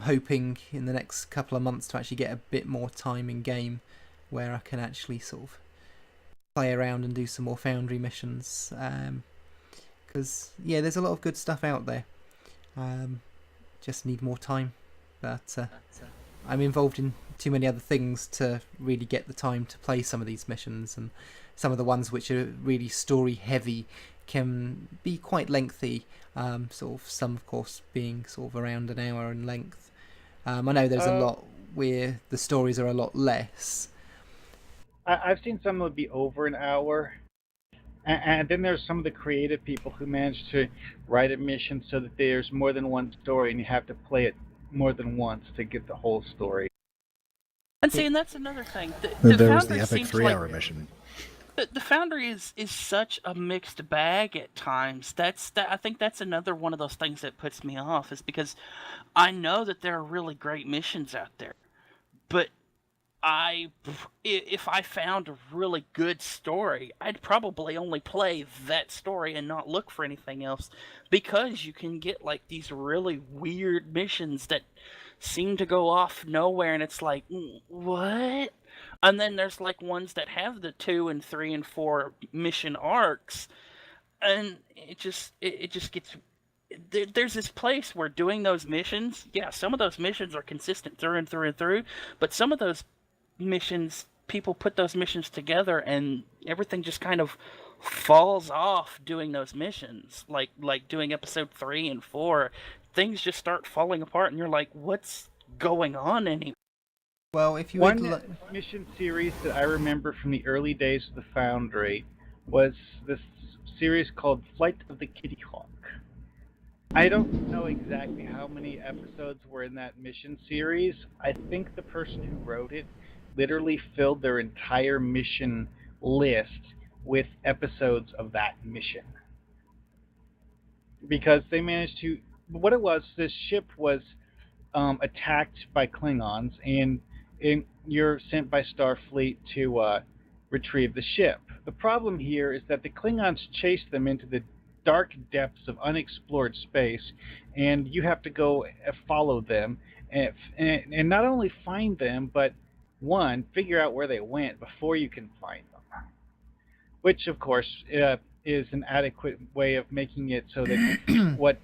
hoping in the next couple of months to actually get a bit more time in game where I can actually sort of play around and do some more Foundry missions. Because yeah, there's a lot of good stuff out there. Just need more time. But I'm involved in too many other things to really get the time to play some of these missions, and some of the ones which are really story heavy can be quite lengthy, some of course being sort of around an hour in length. I know there's a lot where the stories are a lot less. I've seen some that would be over an hour, and then there's some of the creative people who manage to write a mission so that there's more than one story and you have to play it more than once to get the whole story. And see, and that's another thing. There was the epic 3-hour mission. The Foundry is such a mixed bag at times. I think that's another one of those things that puts me off, is because I know that there are really great missions out there, but if I found a really good story, I'd probably only play that story and not look for anything else, because you can get like these really weird missions that seem to go off nowhere, and it's like, what? And then there's like ones that have the 2 and 3 and 4 mission arcs, and it just gets. There's this place where doing those missions, yeah, some of those missions are consistent through and through and through, but some of those missions, people put those missions together and everything just kind of falls off doing those missions. Like doing episode 3 and 4, things just start falling apart and you're like, what's going on anymore? Well, if you one mission series that I remember from the early days of the Foundry was this series called Flight of the Kitty Hawk. I don't know exactly how many episodes were in that mission series. I think the person who wrote it literally filled their entire mission list with episodes of that mission. Because they managed to... What it was, this ship was attacked by Klingons, and you're sent by Starfleet to retrieve the ship. The problem here is that the Klingons chase them into the dark depths of unexplored space, and you have to go follow them and not only find them, but figure out where they went before you can find them, which of course is an adequate way of making it so that what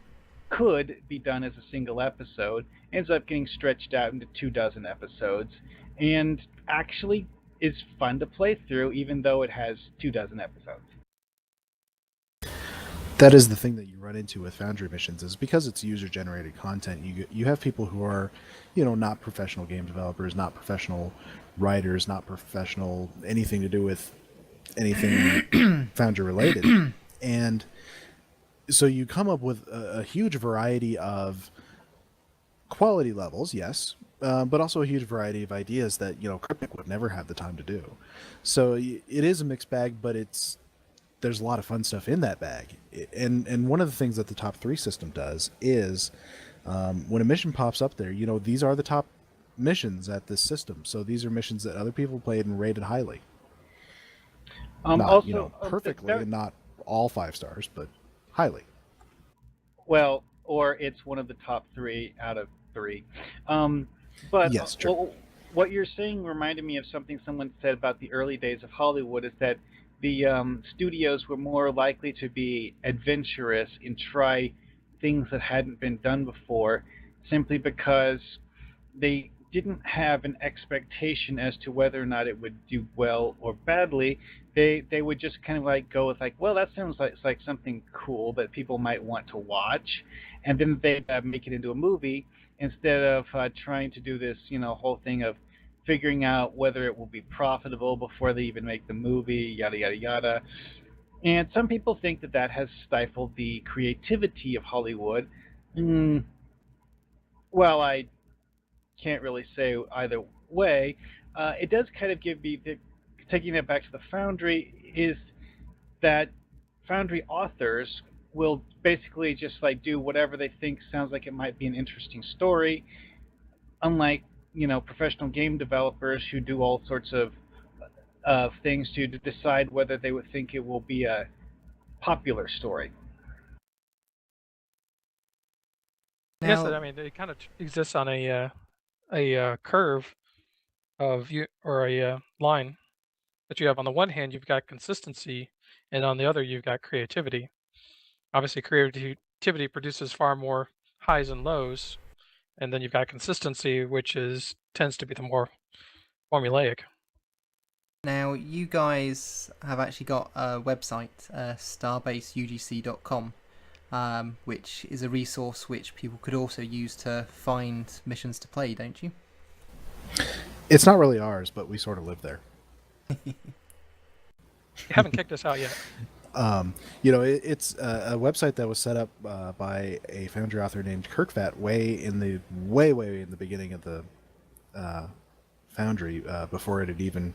could be done as a single episode ends up getting stretched out into 24 episodes, and actually is fun to play through even though it has 24 episodes. That is the thing that you run into with Foundry missions, is because it's user-generated content, you have people who are, not professional game developers, not professional writers, not professional anything to do with anything Foundry related, and so you come up with a huge variety of quality levels, yes, but also a huge variety of ideas that Cryptic would never have the time to do. So it is a mixed bag, but there's a lot of fun stuff in that bag. And one of the things that the top 3 system does is when a mission pops up there, these are the top missions at this system. So these are missions that other people played and rated highly. Not, also, perfectly and not all 5 stars, but highly. Well, or it's one of the top 3 out of 3. But Yes, true. what you're saying reminded me of something someone said about the early days of Hollywood, is that the studios were more likely to be adventurous and try things that hadn't been done before, simply because they didn't have an expectation as to whether or not it would do well or badly. They would just kind of like go with like, well, that sounds like something cool that people might want to watch, and then they make it into a movie instead of trying to do this, whole thing of figuring out whether it will be profitable before they even make the movie, yada yada yada. And some people think that that has stifled the creativity of Hollywood. Mm, well, I can't really say either way. It does kind of give me, taking it back to the Foundry, is that Foundry authors will basically just like do whatever they think sounds like it might be an interesting story, unlike professional game developers who do all sorts of things to decide whether they would think it will be a popular story. I guess that, I mean, it kind of exists on a curve of you, or a line that you have. On the one hand, you've got consistency, and on the other, you've got creativity. Obviously, creativity produces far more highs and lows, and then you've got consistency, which tends to be the more formulaic. Now, you guys have actually got a website, starbaseugc.com, which is a resource which people could also use to find missions to play, don't you? It's not really ours, but we sort of live there. You haven't kicked us out yet. It's a website that was set up by a Foundry author named Kirkvat way in the beginning of the Foundry, before it had even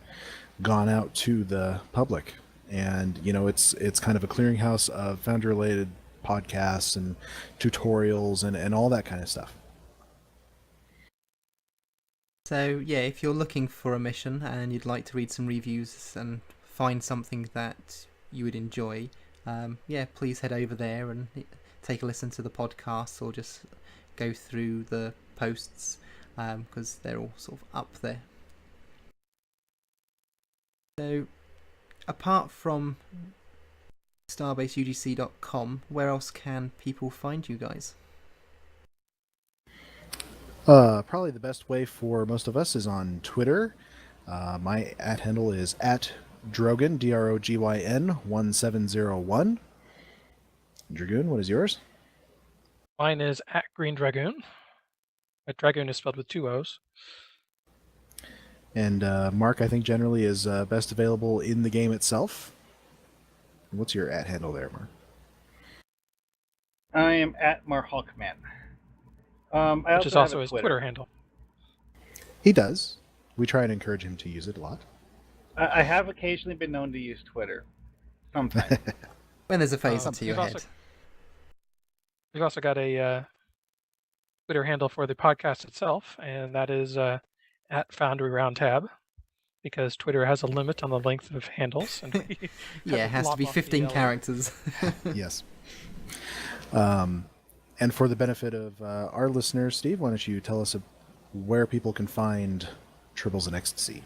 gone out to the public. And it's kind of a clearinghouse of Foundry related podcasts and tutorials and all that kind of stuff. So yeah, if you're looking for a mission and you'd like to read some reviews and find something that you would enjoy, please head over there and take a listen to the podcast, or just go through the posts, because they're all sort of up there. So apart from starbaseugc.com, where else can people find you guys? Probably the best way for most of us is on Twitter. My @handle is @Drogyn, DROGYN 1701. Dragoon, what is yours? Mine is @GreenDragoon. Dragoon is spelled with 2 O's. And Mark, I think, generally is best available in the game itself. What's your @handle there, Mark? I am @Marhawkman. Which is also his Twitter handle. He does. We try and encourage him to use it a lot. I have occasionally been known to use Twitter. Sometimes. When there's a phaser to your head. We've also got a Twitter handle for the podcast itself, and that is @Foundry Roundtab, because Twitter has a limit on the length of handles. And yeah, it has to be 15 characters. Yes. And for the benefit of our listeners, Steve, why don't you tell us where people can find Tribbles and Ecstasy?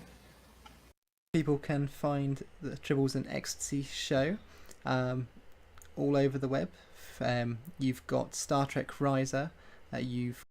People can find the Tribbles and Ecstasy show all over the web. You've got Star Trek Riser, you've